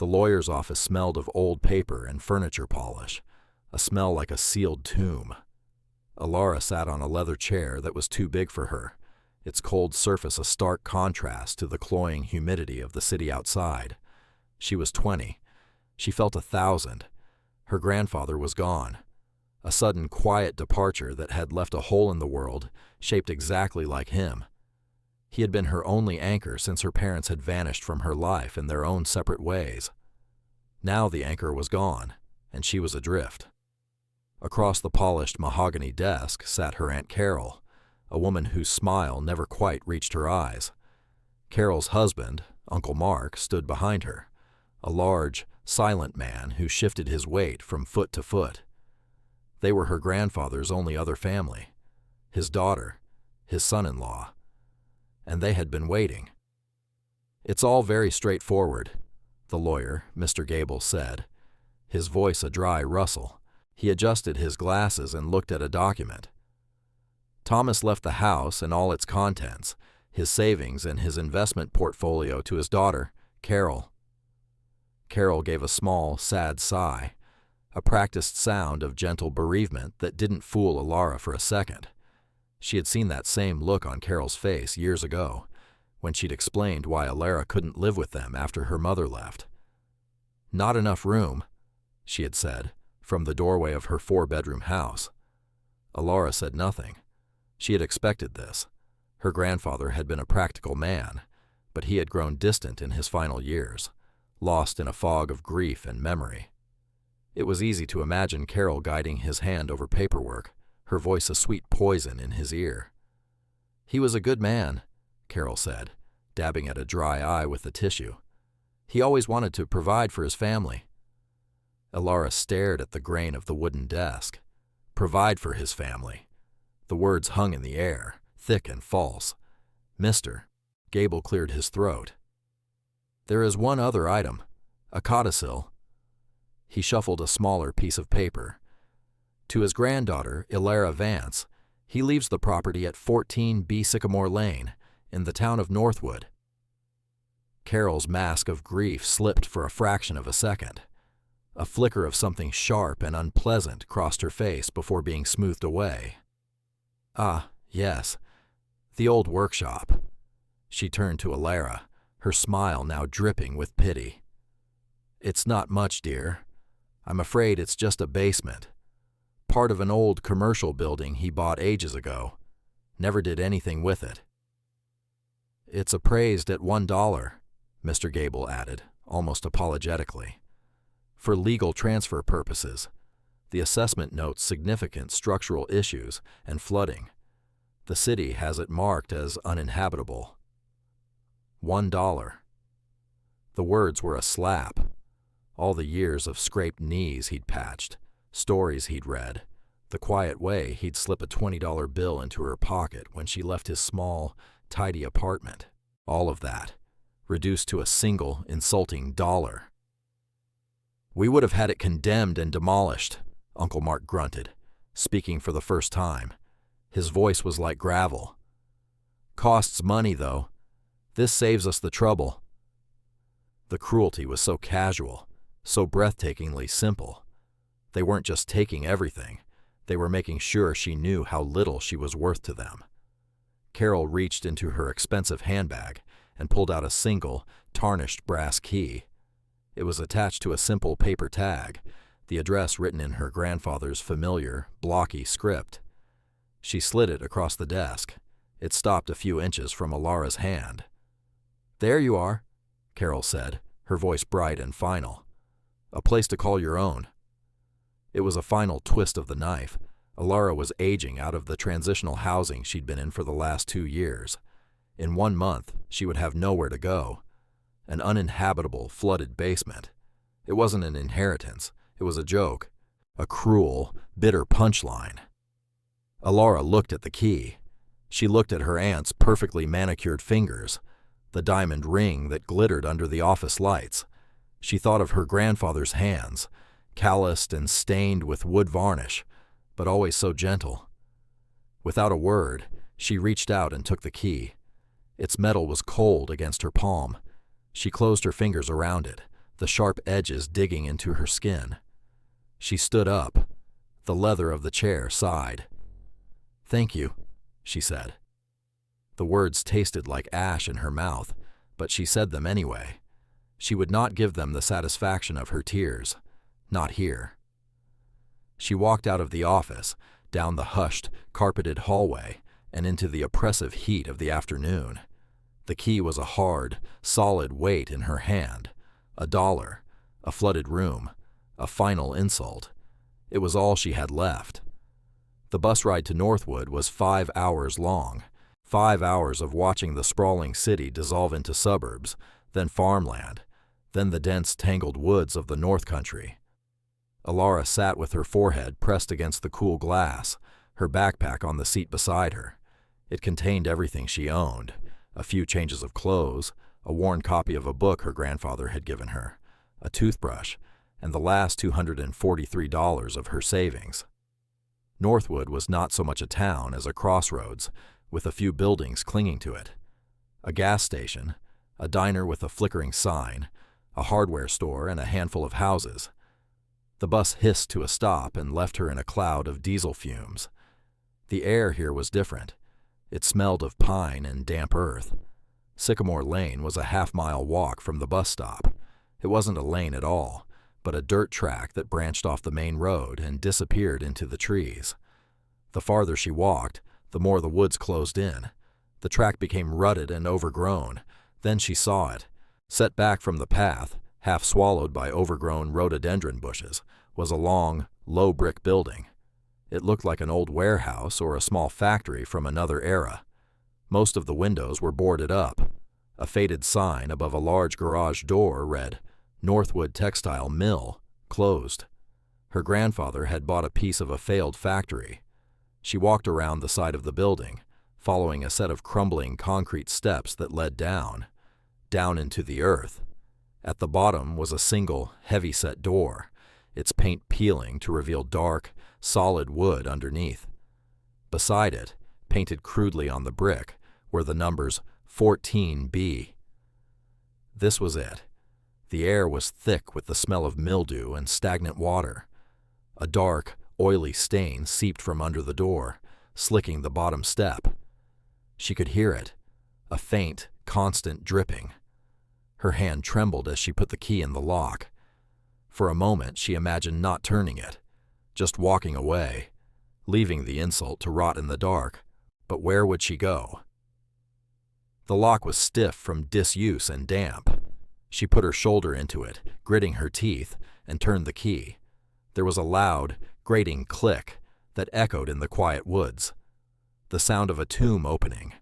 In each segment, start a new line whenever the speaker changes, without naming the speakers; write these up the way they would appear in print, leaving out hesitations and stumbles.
The lawyer's office smelled of old paper and furniture polish, a smell like a sealed tomb. Alara sat on a leather chair that was too big for her, its cold surface a stark contrast to the cloying humidity of the city outside. She was 20. She felt 1,000. Her grandfather was gone. A sudden, quiet departure that had left a hole in the world, shaped exactly like him. He had been her only anchor since her parents had vanished from her life in their own separate ways. Now the anchor was gone, and she was adrift. Across the polished mahogany desk sat her Aunt Carol, a woman whose smile never quite reached her eyes. Carol's husband, Uncle Mark, stood behind her, a large, silent man who shifted his weight from foot to foot. They were her grandfather's only other family, his daughter, his son-in-law, and they had been waiting. "It's all very straightforward," the lawyer, Mr. Gable, said, his voice a dry rustle. He adjusted his glasses and looked at a document. Thomas left the house and all its contents, his savings and his investment portfolio to his daughter, Carol. Carol gave a small, sad sigh, a practiced sound of gentle bereavement that didn't fool Alara for a second. She had seen that same look on Carol's face years ago, when she'd explained why Alara couldn't live with them after her mother left. "Not enough room," she had said, from the doorway of her 4-bedroom house. Alara said nothing. She had expected this. Her grandfather had been a practical man, but he had grown distant in his final years, lost in a fog of grief and memory. It was easy to imagine Carol guiding his hand over paperwork, her voice a sweet poison in his ear. "He was a good man," Carol said, dabbing at a dry eye with the tissue. "He always wanted to provide for his family." Alara stared at the grain of the wooden desk. Provide for his family. The words hung in the air, thick and false. "Mister," Gable cleared his throat. "There is one other item, a codicil." He shuffled a smaller piece of paper. "To his granddaughter, Ilara Vance, he leaves the property at 14 B Sycamore Lane, in the town of Northwood." Carol's mask of grief slipped for a fraction of a second. A flicker of something sharp and unpleasant crossed her face before being smoothed away. "Ah, yes, the old workshop." She turned to Alara, her smile now dripping with pity. "It's not much, dear. I'm afraid it's just a basement. Part of an old commercial building he bought ages ago. Never did anything with it." "It's appraised at $1, Mr. Gable added, almost apologetically. "For legal transfer purposes. The assessment notes significant structural issues and flooding. The city has it marked as uninhabitable." $1. The words were a slap. All the years of scraped knees he'd patched, stories he'd read, the quiet way he'd slip a $20 bill into her pocket when she left his small, tidy apartment. All of that, reduced to a single, insulting dollar. "We would have had it condemned and demolished," Uncle Mark grunted, speaking for the first time. His voice was like gravel. "Costs money, though. This saves us the trouble." The cruelty was so casual, so breathtakingly simple. They weren't just taking everything. They were making sure she knew how little she was worth to them. Carol reached into her expensive handbag and pulled out a single, tarnished brass key. It was attached to a simple paper tag, the address written in her grandfather's familiar, blocky script. She slid it across the desk. It stopped a few inches from Alara's hand. "There you are," Carol said, her voice bright and final. "A place to call your own." It was a final twist of the knife. Alara was aging out of the transitional housing she'd been in for the last 2 years. In 1 month, she would have nowhere to go. An uninhabitable, flooded basement. It wasn't an inheritance. It was a joke. A cruel, bitter punchline. Alara looked at the key. She looked at her aunt's perfectly manicured fingers, the diamond ring that glittered under the office lights. She thought of her grandfather's hands, calloused and stained with wood varnish, but always so gentle. Without a word, she reached out and took the key. Its metal was cold against her palm. She closed her fingers around it, the sharp edges digging into her skin. She stood up. The leather of the chair sighed. "Thank you," she said. The words tasted like ash in her mouth, but she said them anyway. She would not give them the satisfaction of her tears. Not here. She walked out of the office, down the hushed, carpeted hallway, and into the oppressive heat of the afternoon. The key was a hard, solid weight in her hand. $1, a flooded room, a final insult. It was all she had left. The bus ride to Northwood was 5 hours long. 5 hours of watching the sprawling city dissolve into suburbs, then farmland, then the dense, tangled woods of the North Country. Alara sat with her forehead pressed against the cool glass, her backpack on the seat beside her. It contained everything she owned: a few changes of clothes, a worn copy of a book her grandfather had given her, a toothbrush, and the last $243 of her savings. Northwood was not so much a town as a crossroads, with a few buildings clinging to it. A gas station, a diner with a flickering sign, a hardware store, and a handful of houses. The bus hissed to a stop and left her in a cloud of diesel fumes. The air here was different. It smelled of pine and damp earth. Sycamore Lane was a half-mile walk from the bus stop. It wasn't a lane at all, but a dirt track that branched off the main road and disappeared into the trees. The farther she walked, the more the woods closed in. The track became rutted and overgrown. Then she saw it. Set back from the path, half swallowed by overgrown rhododendron bushes, was a long, low brick building. It looked like an old warehouse or a small factory from another era. Most of the windows were boarded up. A faded sign above a large garage door read, "Northwood Textile Mill, closed." Her grandfather had bought a piece of a failed factory. She walked around the side of the building, following a set of crumbling concrete steps that led down into the earth. At the bottom was a single, heavy-set door, its paint peeling to reveal dark, solid wood underneath. Beside it, painted crudely on the brick, were the numbers 14B. This was it. The air was thick with the smell of mildew and stagnant water. A dark, oily stain seeped from under the door, slicking the bottom step. She could hear it, a faint, constant dripping. Her hand trembled as she put the key in the lock. For a moment she imagined not turning it, just walking away, leaving the insult to rot in the dark. But where would she go? The lock was stiff from disuse and damp. She put her shoulder into it, gritting her teeth, and turned the key. There was a loud, grating click that echoed in the quiet woods. The sound of a tomb opening.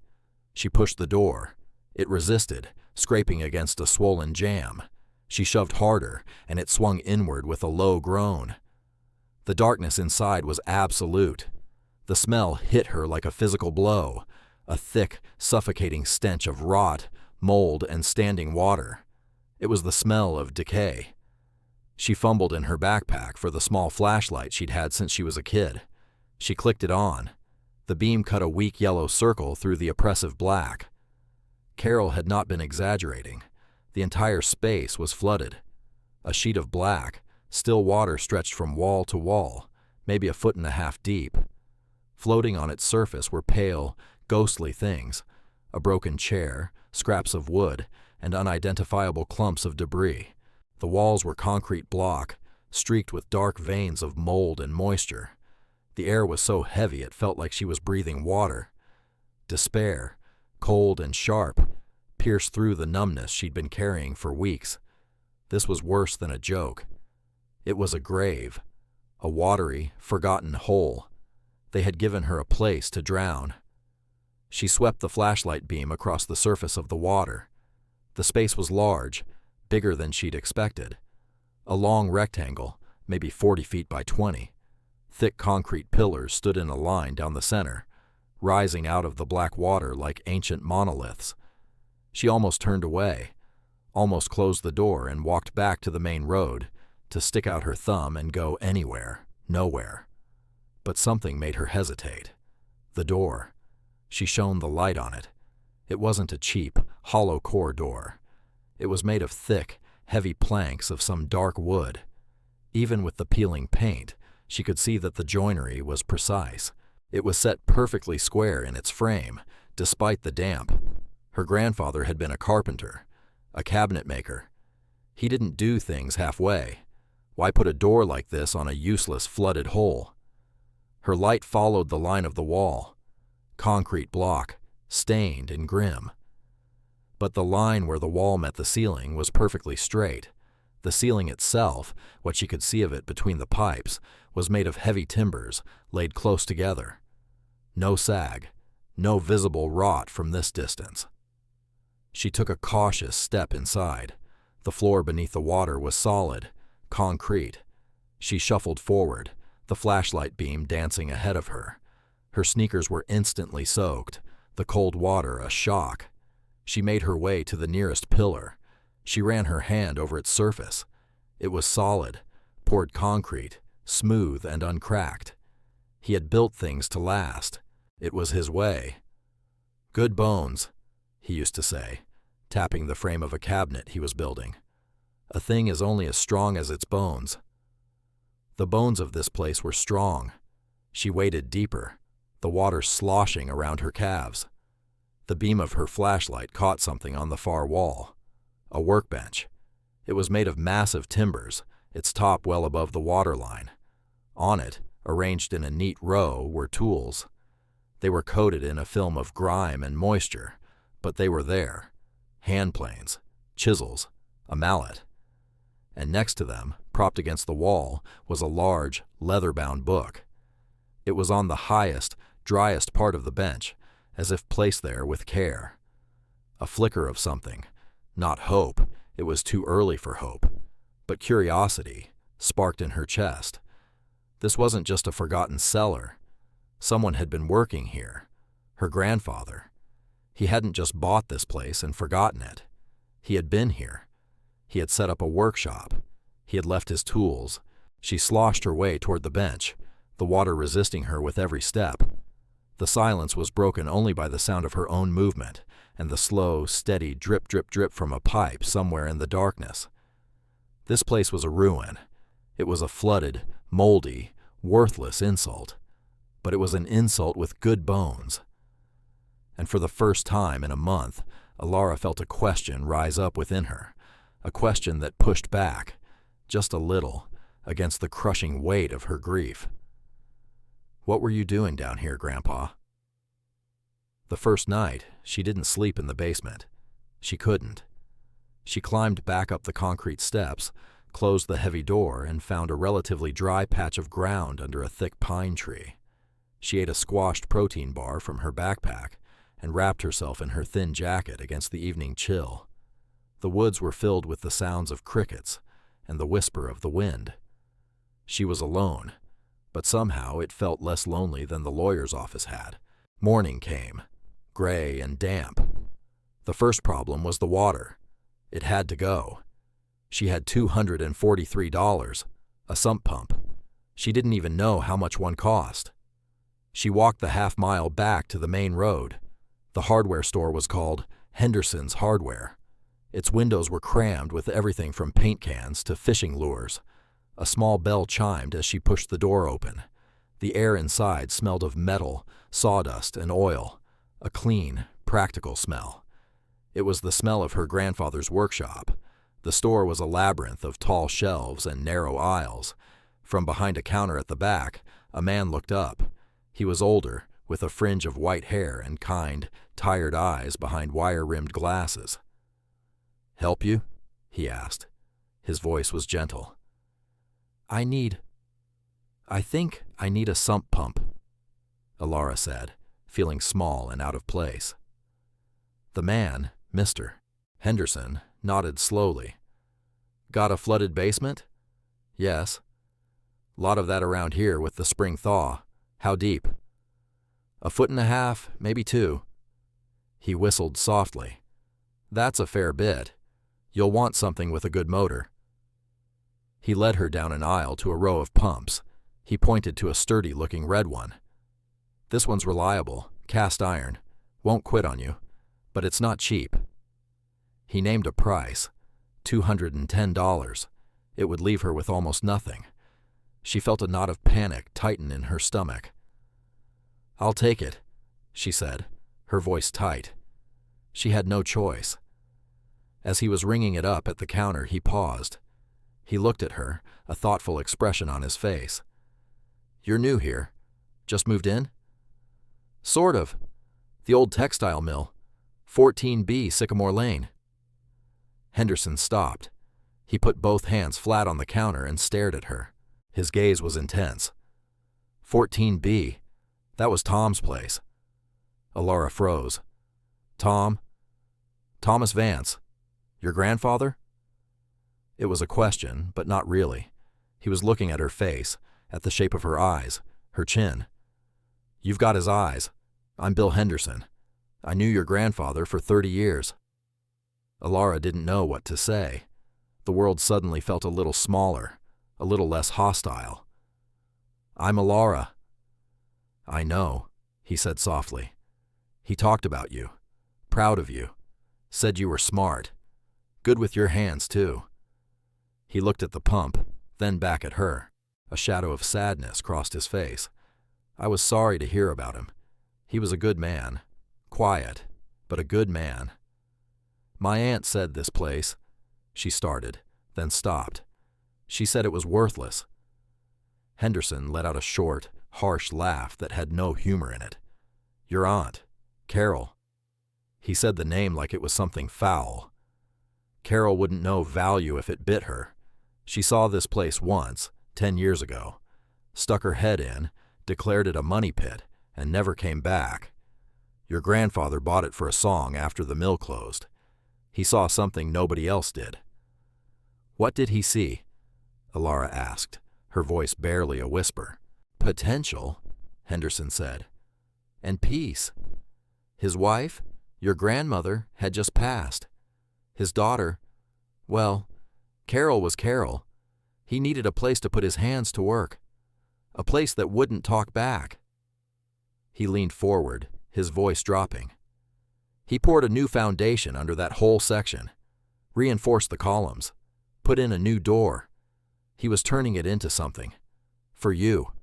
She pushed the door. It resisted, scraping against a swollen jamb. She shoved harder, and it swung inward with a low groan. The darkness inside was absolute. The smell hit her like a physical blow, a thick, suffocating stench of rot, mold, and standing water. It was the smell of decay. She fumbled in her backpack for the small flashlight she'd had since she was a kid. She clicked it on. The beam cut a weak yellow circle through the oppressive black. Carol had not been exaggerating. The entire space was flooded. A sheet of black, still water stretched from wall to wall, maybe 1.5 feet deep. Floating on its surface were pale, ghostly things: a broken chair, scraps of wood, and unidentifiable clumps of debris. The walls were concrete block, streaked with dark veins of mold and moisture. The air was so heavy it felt like she was breathing water. Despair, cold and sharp, pierced through the numbness she'd been carrying for weeks. This was worse than a joke. It was a grave, a watery, forgotten hole. They had given her a place to drown. She swept the flashlight beam across the surface of the water. The space was large, bigger than she'd expected. A long rectangle, maybe 40 feet by 20. Thick concrete pillars stood in a line down the center, rising out of the black water like ancient monoliths. She almost turned away, almost closed the door and walked back to the main road, to stick out her thumb and go anywhere, nowhere. But something made her hesitate. The door. She shone the light on it. It wasn't a cheap, hollow core door. It was made of thick, heavy planks of some dark wood. Even with the peeling paint, she could see that the joinery was precise. It was set perfectly square in its frame, despite the damp. Her grandfather had been a carpenter, a cabinet maker. He didn't do things halfway. Why put a door like this on a useless flooded hole? Her light followed the line of the wall. Concrete block, stained and grim. But the line where the wall met the ceiling was perfectly straight. The ceiling itself, what she could see of it between the pipes, was made of heavy timbers laid close together. No sag, no visible rot from this distance. She took a cautious step inside. The floor beneath the water was solid, concrete. She shuffled forward, the flashlight beam dancing ahead of her. Her sneakers were instantly soaked, the cold water a shock. She made her way to the nearest pillar. She ran her hand over its surface. It was solid, poured concrete, smooth and uncracked. He had built things to last. It was his way. "Good bones," he used to say, tapping the frame of a cabinet he was building. "A thing is only as strong as its bones." The bones of this place were strong. She waded deeper, the water sloshing around her calves. The beam of her flashlight caught something on the far wall. A workbench. It was made of massive timbers, its top well above the waterline. On it, arranged in a neat row, were tools. They were coated in a film of grime and moisture, but they were there. Hand planes, chisels, a mallet. And next to them, propped against the wall, was a large, leather-bound book. It was on the highest, driest part of the bench, as if placed there with care. A flicker of something, not hope, it was too early for hope, but curiosity, sparked in her chest. This wasn't just a forgotten cellar. Someone had been working here, her grandfather. He hadn't just bought this place and forgotten it. He had been here. He had set up a workshop. He had left his tools. She sloshed her way toward the bench, the water resisting her with every step. The silence was broken only by the sound of her own movement and the slow, steady drip, drip, drip from a pipe somewhere in the darkness. This place was a ruin. It was a flooded, moldy, worthless insult. But it was an insult with good bones. And for the first time in a month, Alara felt a question rise up within her, a question that pushed back, just a little, against the crushing weight of her grief. "What were you doing down here, Grandpa?" The first night, she didn't sleep in the basement. She couldn't. She climbed back up the concrete steps, closed the heavy door, and found a relatively dry patch of ground under a thick pine tree. She ate a squashed protein bar from her backpack and wrapped herself in her thin jacket against the evening chill. The woods were filled with the sounds of crickets and the whisper of the wind. She was alone, but somehow it felt less lonely than the lawyer's office had. Morning came, gray and damp. The first problem was the water. It had to go. She had $243, a sump pump. She didn't even know how much one cost. She walked the half-mile back to the main road. The hardware store was called Henderson's Hardware. Its windows were crammed with everything from paint cans to fishing lures. A small bell chimed as she pushed the door open. The air inside smelled of metal, sawdust, and oil, a clean, practical smell. It was the smell of her grandfather's workshop. The store was a labyrinth of tall shelves and narrow aisles. From behind a counter at the back, a man looked up. He was older, with a fringe of white hair and kind, tired eyes behind wire-rimmed glasses. "Help you?" he asked. His voice was gentle. I think I need a sump pump," Alara said, feeling small and out of place. The man, Mr. Henderson, nodded slowly. "Got a flooded basement?" "Yes." "Lot of that around here with the spring thaw. How deep?" "1.5 feet, maybe 2. He whistled softly. "That's a fair bit. You'll want something with a good motor." He led her down an aisle to a row of pumps. He pointed to a sturdy-looking red one. "This one's reliable, cast iron, won't quit on you, but it's not cheap." He named a price, $210. It would leave her with almost nothing. She felt a knot of panic tighten in her stomach. "I'll take it," she said, her voice tight. She had no choice. As he was ringing it up at the counter, he paused. He looked at her, a thoughtful expression on his face. "You're new here. Just moved in?" "Sort of. The old textile mill. 14B Sycamore Lane." Henderson stopped. He put both hands flat on the counter and stared at her. His gaze was intense. 14B. That was Tom's place. Alara froze. "Tom? Thomas Vance. Your grandfather?" It was a question, but not really. He was looking at her face, at the shape of her eyes, her chin. "You've got his eyes. I'm Bill Henderson. I knew your grandfather for 30 years. Alara didn't know what to say. The world suddenly felt a little smaller, a little less hostile. "I'm Alara." "I know," he said softly. "He talked about you. Proud of you. Said you were smart. Good with your hands, too." He looked at the pump, then back at her. A shadow of sadness crossed his face. "I was sorry to hear about him. He was a good man. Quiet, but a good man." "My aunt said this place," she started, then stopped. "She said it was worthless." Henderson let out a short, harsh laugh that had no humor in it. "Your aunt, Carol." He said the name like it was something foul. "Carol wouldn't know value if it bit her. She saw this place once, 10 years ago, stuck her head in, declared it a money pit, and never came back. Your grandfather bought it for a song after the mill closed. He saw something nobody else did." "What did he see?" Alara asked, her voice barely a whisper. "Potential," Henderson said. "And peace. His wife, your grandmother, had just passed. His daughter, well, Carol was Carol. He needed a place to put his hands to work. A place that wouldn't talk back." He leaned forward, his voice dropping. "He poured a new foundation under that whole section, reinforced the columns, put in a new door. He was turning it into something. For you.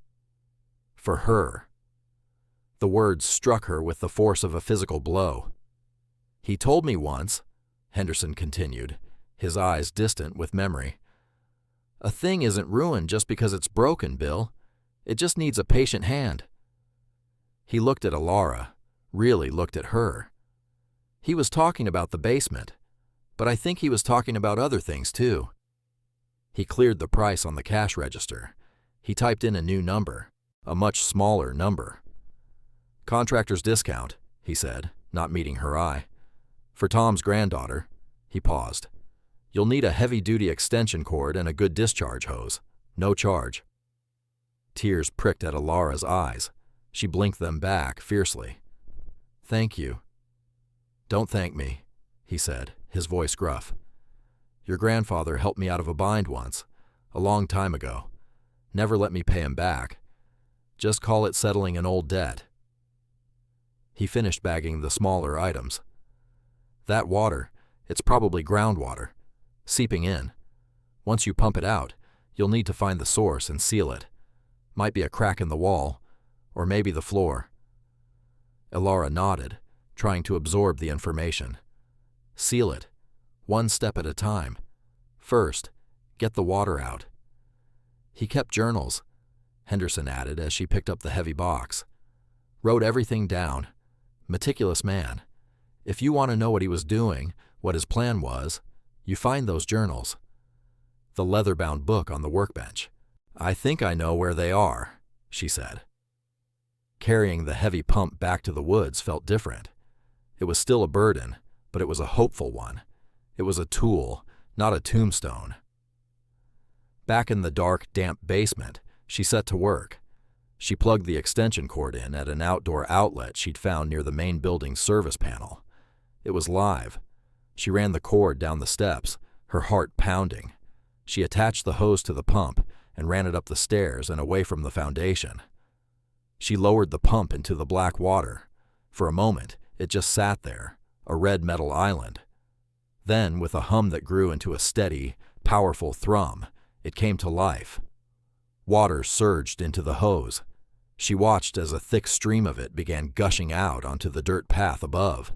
For her." The words struck her with the force of a physical blow. "He told me once," Henderson continued, his eyes distant with memory, "a thing isn't ruined just because it's broken, Bill. It just needs a patient hand." He looked at Alara, really looked at her. He was talking about the basement, but I think he was talking about other things too. He cleared the price on the cash register. He typed in a new number, a much smaller number. "Contractor's discount," he said, not meeting her eye. "For Tom's granddaughter." He paused. "You'll need a heavy-duty extension cord and a good discharge hose. No charge." Tears pricked at Alara's eyes. She blinked them back fiercely. "Thank you." "Don't thank me," he said, his voice gruff. "Your grandfather helped me out of a bind once, a long time ago. Never let me pay him back. Just call it settling an old debt." He finished bagging the smaller items. "That water, it's probably groundwater, seeping in. Once you pump it out, you'll need to find the source and seal it. Might be a crack in the wall, or maybe the floor." Alara nodded, trying to absorb the information. "Seal it, one step at a time. First, get the water out." "He kept journals," Henderson added as she picked up the heavy box. "Wrote everything down. Meticulous man. If you want to know what he was doing, what his plan was, you find those journals." The leather-bound book on the workbench. "I think I know where they are," she said. Carrying the heavy pump back to the woods felt different. It was still a burden, but it was a hopeful one. It was a tool, not a tombstone. Back in the dark, damp basement, she set to work. She plugged the extension cord in at an outdoor outlet she'd found near the main building's service panel. It was live. She ran the cord down the steps, her heart pounding. She attached the hose to the pump and ran it up the stairs and away from the foundation. She lowered the pump into the black water. For a moment, it just sat there, a red metal island. Then, with a hum that grew into a steady, powerful thrum, it came to life. Water surged into the hose. She watched as a thick stream of it began gushing out onto the dirt path above.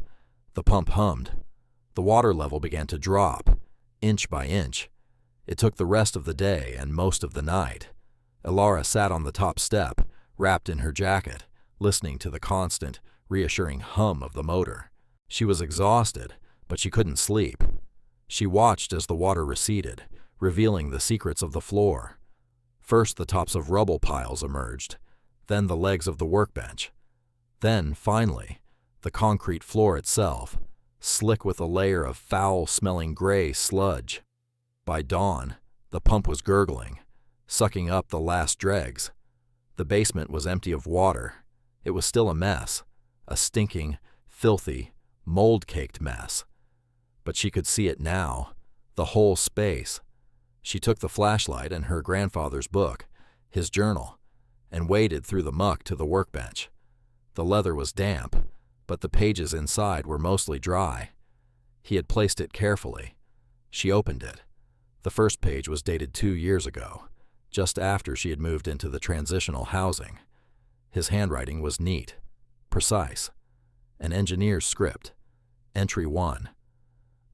The pump hummed. The water level began to drop, inch by inch. It took the rest of the day and most of the night. Elara sat on the top step, wrapped in her jacket, listening to the constant, reassuring hum of the motor. She was exhausted, but she couldn't sleep. She watched as the water receded, revealing the secrets of the floor. First, the tops of rubble piles emerged, then the legs of the workbench. Then, finally, the concrete floor itself, slick with a layer of foul-smelling gray sludge. By dawn, the pump was gurgling, sucking up the last dregs. The basement was empty of water. It was still a mess, a stinking, filthy, mold-caked mess. But she could see it now, the whole space. She took the flashlight and her grandfather's book, his journal, and waded through the muck to the workbench. The leather was damp, but the pages inside were mostly dry. He had placed it carefully. She opened it. The first page was dated 2 years ago, just after she had moved into the transitional housing. His handwriting was neat, precise. An engineer's script. Entry 1.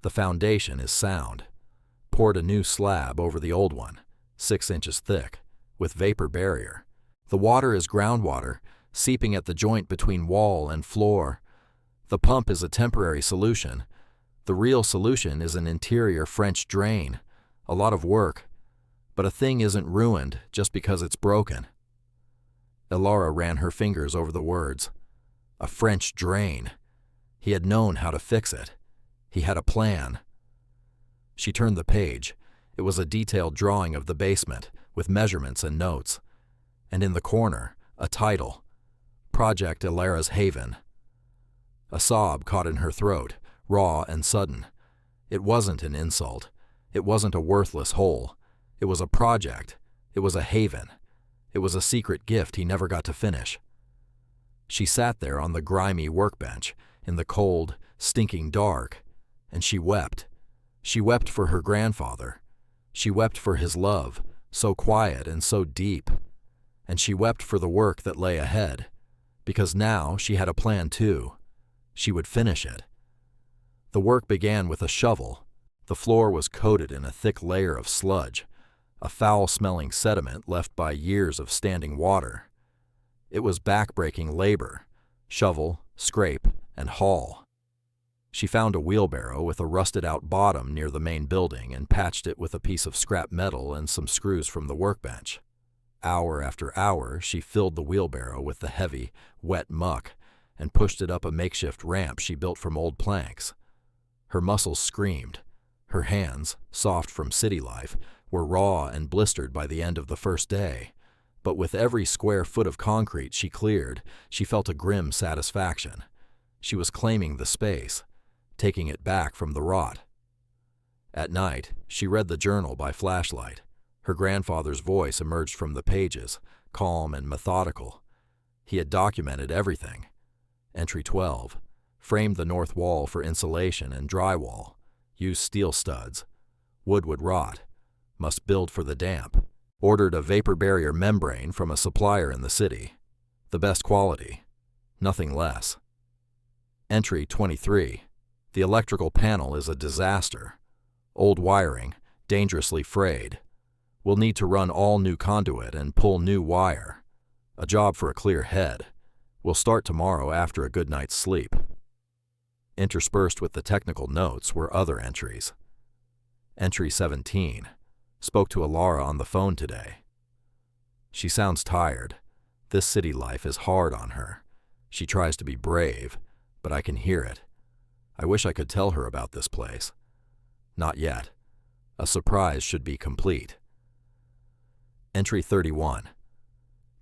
The foundation is sound. Poured a new slab over the old one, 6 inches thick, with vapor barrier. The water is groundwater, seeping at the joint between wall and floor. The pump is a temporary solution. The real solution is an interior French drain. A lot of work. But a thing isn't ruined just because it's broken. Elara ran her fingers over the words. A French drain. He had known how to fix it. He had a plan. She turned the page. It was a detailed drawing of the basement, with measurements and notes. And in the corner, a title. Project Elara's Haven. A sob caught in her throat, raw and sudden. It wasn't an insult. It wasn't a worthless hole. It was a project. It was a haven. It was a secret gift he never got to finish. She sat there on the grimy workbench, in the cold, stinking dark, and she wept. She wept for her grandfather. She wept for his love, so quiet and so deep. And she wept for the work that lay ahead, because now she had a plan too. She would finish it. The work began with a shovel. The floor was coated in a thick layer of sludge, a foul-smelling sediment left by years of standing water. It was back-breaking labor, shovel, scrape, and haul. She found a wheelbarrow with a rusted-out bottom near the main building and patched it with a piece of scrap metal and some screws from the workbench. Hour after hour, she filled the wheelbarrow with the heavy, wet muck and pushed it up a makeshift ramp she built from old planks. Her muscles screamed. Her hands, soft from city life, were raw and blistered by the end of the first day. But with every square foot of concrete she cleared, she felt a grim satisfaction. She was claiming the space, taking it back from the rot. At night, she read the journal by flashlight. Her grandfather's voice emerged from the pages, calm and methodical. He had documented everything. Entry 12. Framed the north wall for insulation and drywall. Used steel studs. Wood would rot. Must build for the damp. Ordered a vapor barrier membrane from a supplier in the city. The best quality. Nothing less. Entry 23. The electrical panel is a disaster. Old wiring, dangerously frayed. We'll need to run all new conduit and pull new wire. A job for a clear head. We'll start tomorrow after a good night's sleep. Interspersed with the technical notes were other entries. Entry 17. Spoke to Elara on the phone today. She sounds tired. This city life is hard on her. She tries to be brave, but I can hear it. I wish I could tell her about this place. Not yet. A surprise should be complete. Entry 31.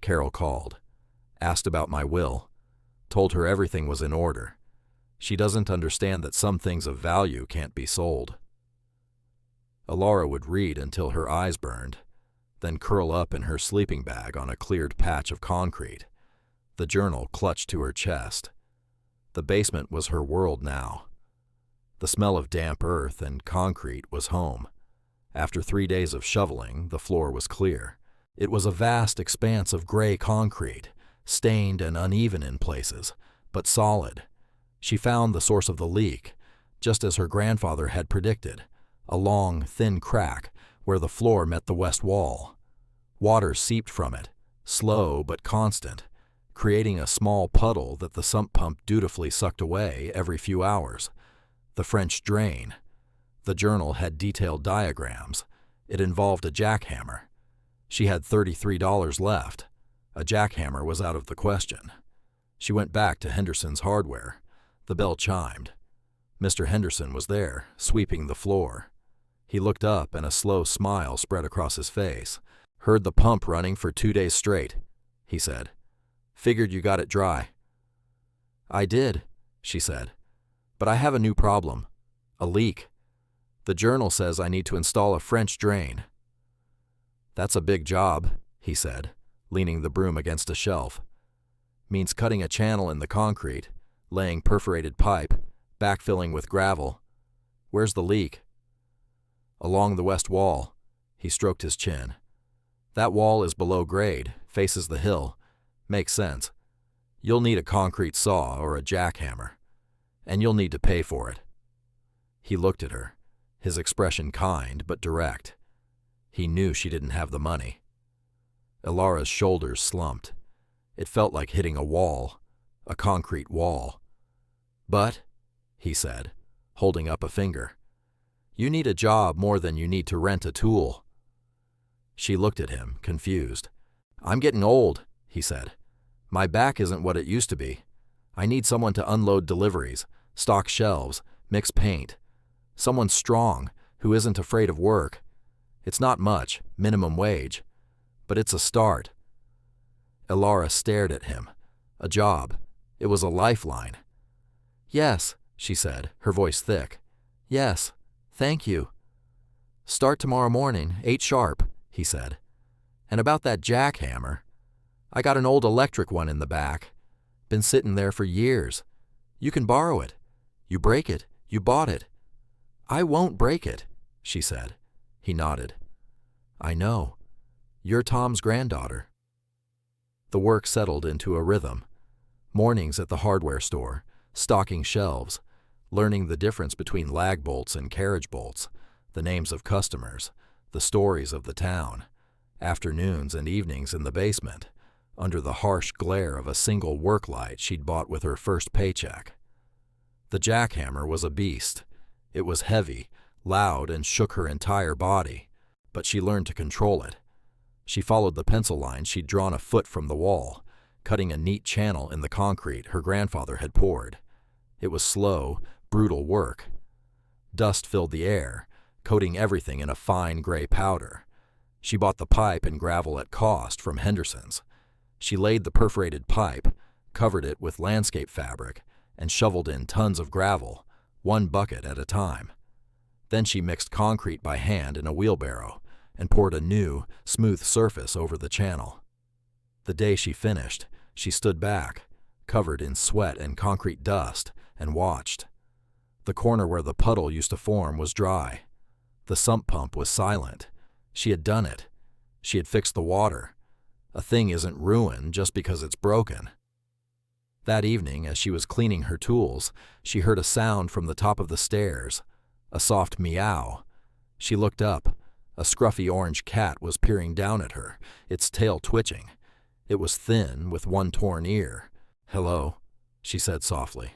Carol called. Asked about my will. Told her everything was in order. She doesn't understand that some things of value can't be sold. Elara would read until her eyes burned, then curl up in her sleeping bag on a cleared patch of concrete. The journal clutched to her chest. The basement was her world now. The smell of damp earth and concrete was home. After 3 days of shoveling, the floor was clear. It was a vast expanse of gray concrete, stained and uneven in places, but solid. She found the source of the leak, just as her grandfather had predicted, a long, thin crack where the floor met the west wall. Water seeped from it, slow but constant, creating a small puddle that the sump pump dutifully sucked away every few hours. The French drain. The journal had detailed diagrams. It involved a jackhammer. She had $33 left. A jackhammer was out of the question. She went back to Henderson's hardware. The bell chimed. Mr. Henderson was there, sweeping the floor. He looked up and a slow smile spread across his face. "Heard the pump running for 2 days straight," he said. "Figured you got it dry." "I did," she said. "But I have a new problem. A leak. The journal says I need to install a French drain." "That's a big job," he said, leaning the broom against a shelf. "Means cutting a channel in the concrete, laying perforated pipe, backfilling with gravel. Where's the leak?" "Along the west wall." He stroked his chin. "That wall is below grade, faces the hill. Makes sense. You'll need a concrete saw or a jackhammer. And you'll need to pay for it." He looked at her, his expression kind but direct. He knew she didn't have the money. Ilara's shoulders slumped. It felt like hitting a wall, a concrete wall. "But," he said, holding up a finger, "you need a job more than you need to rent a tool." She looked at him, confused. "I'm getting old," he said. "My back isn't what it used to be. I need someone to unload deliveries, stock shelves, mix paint. Someone strong, who isn't afraid of work. It's not much, minimum wage, but it's a start." Ilara stared at him. A job. It was a lifeline. "Yes," she said, her voice thick. "Yes, thank you." "Start tomorrow morning, 8 sharp, he said. "And about that jackhammer, I got an old electric one in the back. Been sitting there for years. You can borrow it. You break it, you bought it." "I won't break it," she said. He nodded. "I know. You're Tom's granddaughter." The work settled into a rhythm. Mornings at the hardware store, stocking shelves, learning the difference between lag bolts and carriage bolts, the names of customers, the stories of the town. Afternoons and evenings in the basement, under the harsh glare of a single work light she'd bought with her first paycheck. The jackhammer was a beast. It was heavy, loud, and shook her entire body, but she learned to control it. She followed the pencil line she'd drawn a foot from the wall, cutting a neat channel in the concrete her grandfather had poured. It was slow, brutal work. Dust filled the air, coating everything in a fine gray powder. She bought the pipe and gravel at cost from Henderson's. She laid the perforated pipe, covered it with landscape fabric, and shoveled in tons of gravel, 1 bucket at a time. Then she mixed concrete by hand in a wheelbarrow and poured a new, smooth surface over the channel. The day she finished, she stood back, covered in sweat and concrete dust, and watched. The corner where the puddle used to form was dry. The sump pump was silent. She had done it. She had fixed the water. A thing isn't ruined just because it's broken. That evening, as she was cleaning her tools, she heard a sound from the top of the stairs, a soft meow. She looked up. A scruffy orange cat was peering down at her, its tail twitching. It was thin, with 1 torn ear. "Hello," she said softly.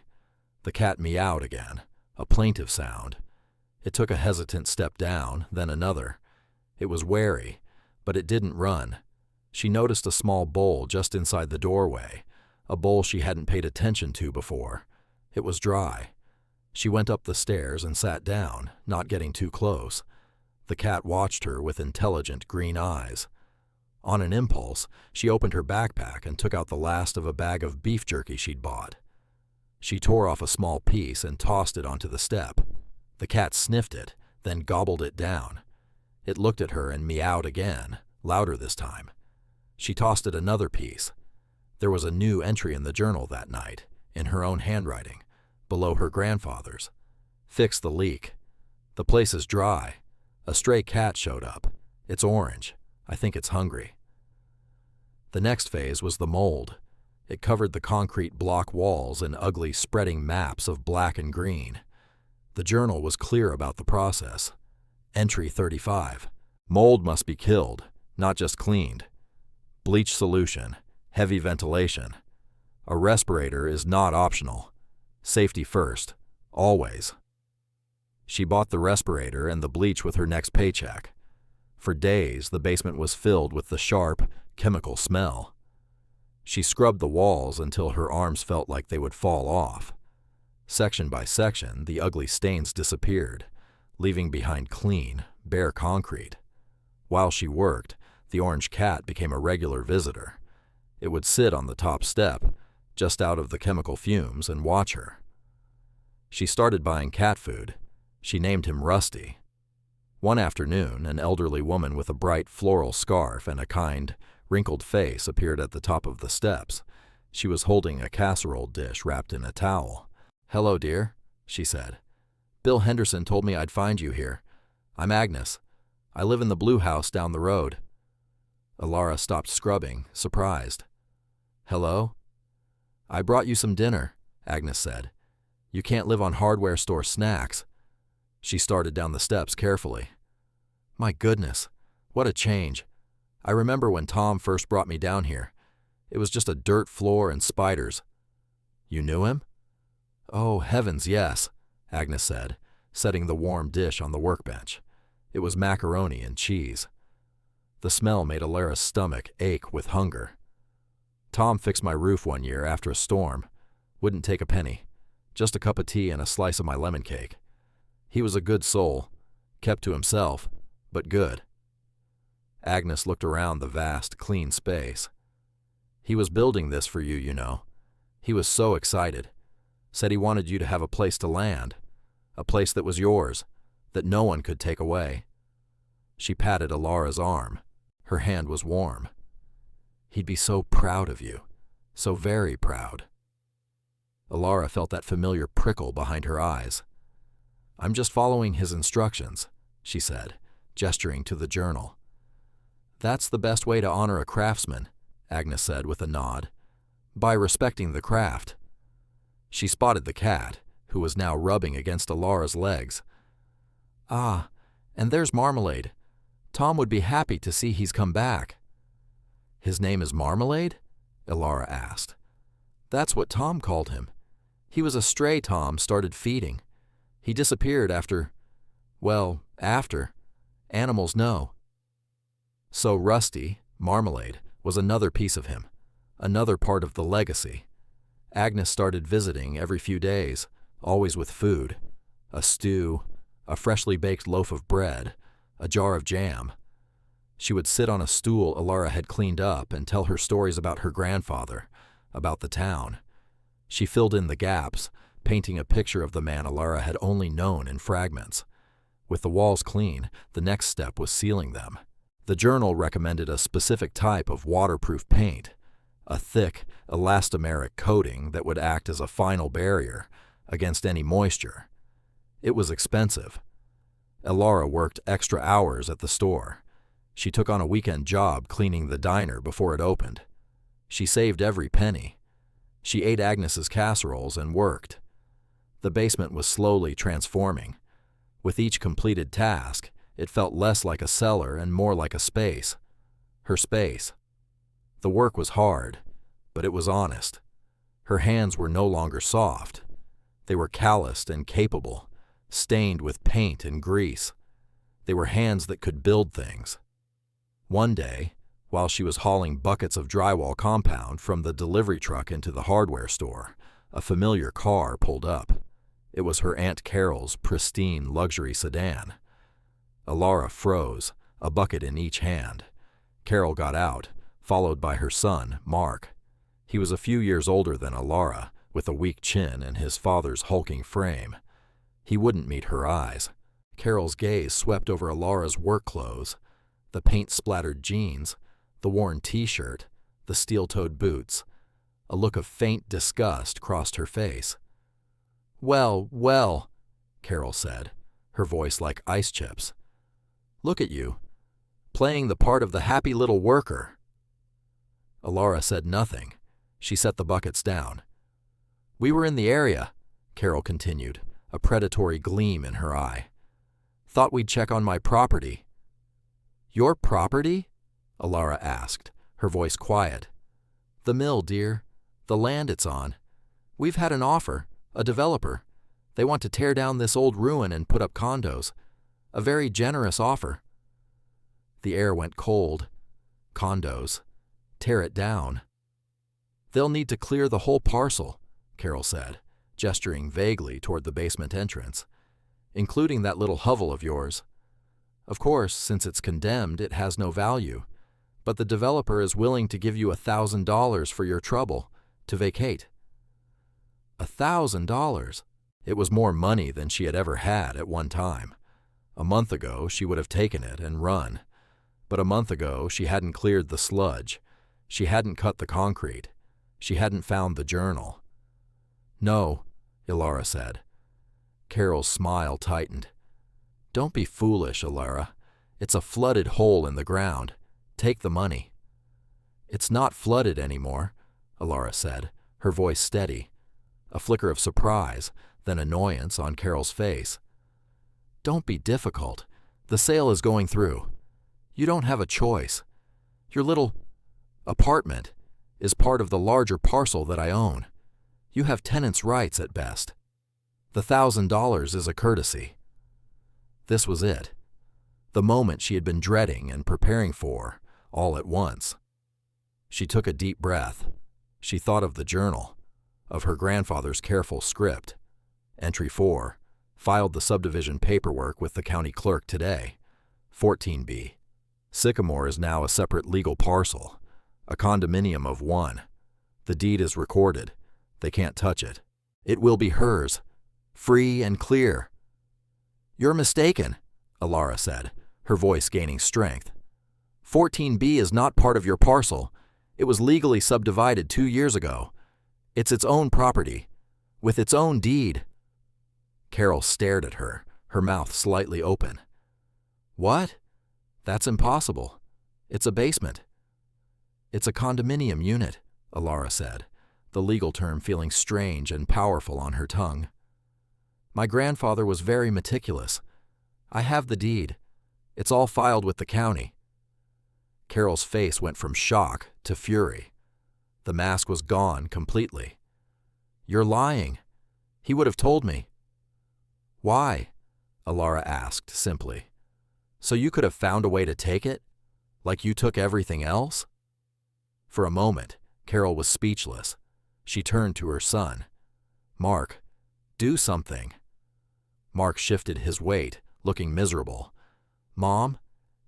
The cat meowed again, a plaintive sound. It took a hesitant step down, then another. It was wary, but it didn't run. She noticed a small bowl just inside the doorway, a bowl she hadn't paid attention to before. It was dry. She went up the stairs and sat down, not getting too close. The cat watched her with intelligent green eyes. On an impulse, she opened her backpack and took out the last of a bag of beef jerky she'd bought. She tore off a small piece and tossed it onto the step. The cat sniffed it, then gobbled it down. It looked at her and meowed again, louder this time. She tossed it another piece. There was a new entry in the journal that night, in her own handwriting, below her grandfather's. Fix the leak. The place is dry. A stray cat showed up. It's orange. I think it's hungry. The next phase was the mold. It covered the concrete block walls in ugly spreading maps of black and green. The journal was clear about the process. Entry 35. Mold must be killed, not just cleaned. Bleach solution. Heavy ventilation. A respirator is not optional. Safety first. Always. She bought the respirator and the bleach with her next paycheck. For days, the basement was filled with the sharp, chemical smell. She scrubbed the walls until her arms felt like they would fall off. Section by section, the ugly stains disappeared, leaving behind clean, bare concrete. While she worked, the orange cat became a regular visitor. It would sit on the top step, just out of the chemical fumes, and watch her. She started buying cat food. She named him Rusty. One afternoon, an elderly woman with a bright floral scarf and a kind, wrinkled face appeared at the top of the steps. She was holding a casserole dish wrapped in a towel. "Hello, dear," she said. "Bill Henderson told me I'd find you here. I'm Agnes. I live in the blue house down the road." Alara stopped scrubbing, surprised. "Hello?" "I brought you some dinner," Agnes said. "You can't live on hardware store snacks." She started down the steps carefully. "My goodness, what a change. I remember when Tom first brought me down here. It was just a dirt floor and spiders." "You knew him?" "Oh, heavens, yes," Agnes said, setting the warm dish on the workbench. It was macaroni and cheese. The smell made Alara's stomach ache with hunger. "Tom fixed my roof one year after a storm. Wouldn't take a penny. Just a cup of tea and a slice of my lemon cake. He was a good soul, kept to himself, but good." Agnes looked around the vast, clean space. "He was building this for you, you know. He was so excited. Said he wanted you to have a place to land, a place that was yours, that no one could take away." She patted Alara's arm. Her hand was warm. "He'd be so proud of you, so very proud." Alara felt that familiar prickle behind her eyes. "I'm just following his instructions," she said, gesturing to the journal. "That's the best way to honor a craftsman," Agnes said with a nod. "By respecting the craft." She spotted the cat, who was now rubbing against Alara's legs. "Ah, and there's Marmalade. Tom would be happy to see he's come back." "His name is Marmalade?" Alara asked. "That's what Tom called him. He was a stray Tom started feeding. He disappeared after. Animals know." So Rusty, Marmalade, was another piece of him, another part of the legacy. Agnes started visiting every few days, always with food. A stew, a freshly baked loaf of bread, a jar of jam. She would sit on a stool Alara had cleaned up and tell her stories about her grandfather, about the town. She filled in the gaps, painting a picture of the man Alara had only known in fragments. With the walls clean, the next step was sealing them. The journal recommended a specific type of waterproof paint, a thick, elastomeric coating that would act as a final barrier against any moisture. It was expensive. Alara worked extra hours at the store. She took on a weekend job cleaning the diner before it opened. She saved every penny. She ate Agnes's casseroles and worked. The basement was slowly transforming. With each completed task, it felt less like a cellar and more like a space. Her space. The work was hard, but it was honest. Her hands were no longer soft. They were calloused and capable, stained with paint and grease. They were hands that could build things. One day, while she was hauling buckets of drywall compound from the delivery truck into the hardware store, a familiar car pulled up. It was her Aunt Carol's pristine luxury sedan. Alara froze, a bucket in each hand. Carol got out, followed by her son, Mark. He was a few years older than Alara, with a weak chin and his father's hulking frame. He wouldn't meet her eyes. Carol's gaze swept over Alara's work clothes, the paint-splattered jeans, the worn t-shirt, the steel-toed boots. A look of faint disgust crossed her face. Well, Carol said, her voice like ice chips. "Look at you, playing the part of the happy little worker." Alara said nothing. She set the buckets down. "We were in the area," Carol continued, a predatory gleam in her eye. "Thought we'd check on my property." "Your property?" Alara asked, her voice quiet. "The mill, dear. The land it's on. We've had an offer, a developer. They want to tear down this old ruin and put up condos. A very generous offer." The air went cold. Condos. Tear it down. "They'll need to clear the whole parcel," Carol said, gesturing vaguely toward the basement entrance, "including that little hovel of yours. Of course, since it's condemned, it has no value, but the developer is willing to give you $1,000 for your trouble, to vacate." $1,000? It was more money than she had ever had at one time. A month ago, she would have taken it and run. But a month ago, she hadn't cleared the sludge. She hadn't cut the concrete. She hadn't found the journal. "No," Alara said. Carol's smile tightened. "Don't be foolish, Alara. It's a flooded hole in the ground. Take the money." "It's not flooded anymore," Alara said, her voice steady. A flicker of surprise, then annoyance on Carol's face. "Don't be difficult. The sale is going through. You don't have a choice. Your little apartment is part of the larger parcel that I own. You have tenants' rights at best. The $1,000 is a courtesy." This was it. The moment she had been dreading and preparing for, all at once. She took a deep breath. She thought of the journal, of her grandfather's careful script. Entry 4, filed the subdivision paperwork with the county clerk today. 14B. Sycamore is now a separate legal parcel, a condominium of one. The deed is recorded. They can't touch it. It will be hers, free and clear. "You're mistaken," Alara said, her voice gaining strength. 14B is not part of your parcel. It was legally subdivided 2 years ago. It's its own property, with its own deed. Carol stared at her, her mouth slightly open. "What? That's impossible. It's a basement." "It's a condominium unit," Alara said, the legal term feeling strange and powerful on her tongue. "My grandfather was very meticulous. I have the deed. It's all filed with the county." Carol's face went from shock to fury. The mask was gone completely. "You're lying. He would have told me." "Why?" Alara asked simply. "So you could have found a way to take it? Like you took everything else?" For a moment, Carol was speechless. She turned to her son. "Mark, do something." Mark shifted his weight, looking miserable. "Mom,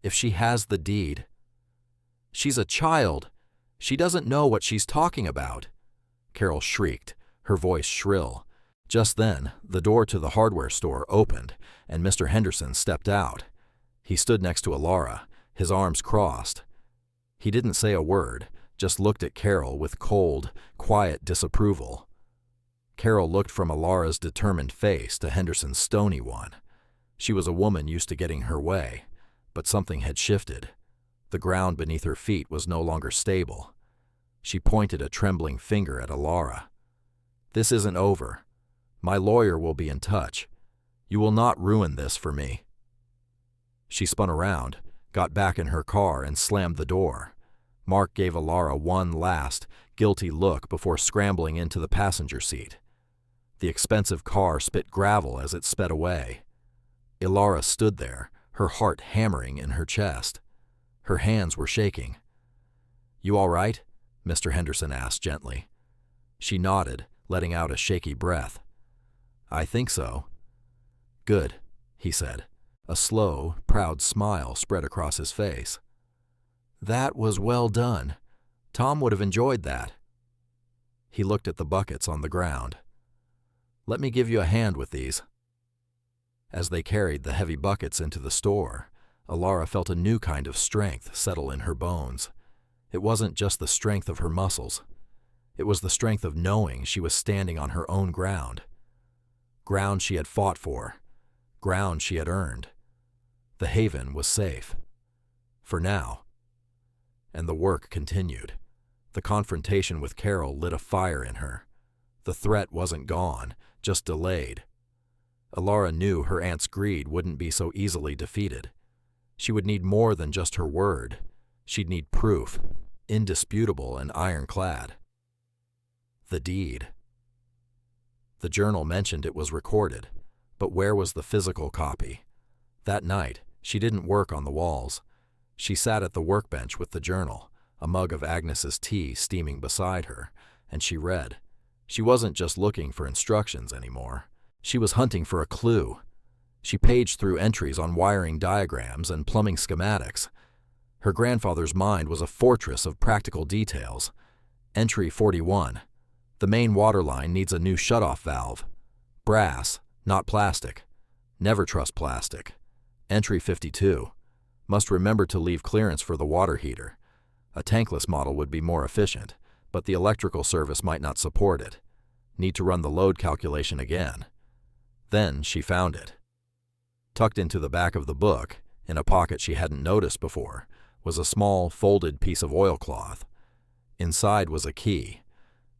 if she has the deed." "She's a child. She doesn't know what she's talking about," Carol shrieked, her voice shrill. Just then, the door to the hardware store opened, and Mr. Henderson stepped out. He stood next to Alara, his arms crossed. He didn't say a word, just looked at Carol with cold, quiet disapproval. Carol looked from Alara's determined face to Henderson's stony one. She was a woman used to getting her way, but something had shifted. The ground beneath her feet was no longer stable. She pointed a trembling finger at Alara. "This isn't over. My lawyer will be in touch. You will not ruin this for me." She spun around, got back in her car, and slammed the door. Mark gave Alara one last, guilty look before scrambling into the passenger seat. The expensive car spit gravel as it sped away. Alara stood there, her heart hammering in her chest. Her hands were shaking. "You all right?" Mr. Henderson asked gently. She nodded, letting out a shaky breath. "I think so." "Good," he said. A slow, proud smile spread across his face. "That was well done. Tom would have enjoyed that." He looked at the buckets on the ground. "Let me give you a hand with these." As they carried the heavy buckets into the store, Alara felt a new kind of strength settle in her bones. It wasn't just the strength of her muscles. It was the strength of knowing she was standing on her own ground. Ground she had fought for, ground she had earned. The haven was safe. For now. And the work continued. The confrontation with Carol lit a fire in her. The threat wasn't gone, just delayed. Alara knew her aunt's greed wouldn't be so easily defeated. She would need more than just her word. She'd need proof, indisputable and ironclad. The deed. The journal mentioned it was recorded, but where was the physical copy? That night, she didn't work on the walls. She sat at the workbench with the journal, a mug of Agnes's tea steaming beside her, and she read. She wasn't just looking for instructions anymore. She was hunting for a clue. She paged through entries on wiring diagrams and plumbing schematics. Her grandfather's mind was a fortress of practical details. Entry 41. The main water line needs a new shutoff valve. Brass, not plastic. Never trust plastic. Entry 52. Must remember to leave clearance for the water heater. A tankless model would be more efficient, but the electrical service might not support it. Need to run the load calculation again. Then she found it. Tucked into the back of the book, in a pocket she hadn't noticed before, was a small, folded piece of oilcloth. Inside was a key.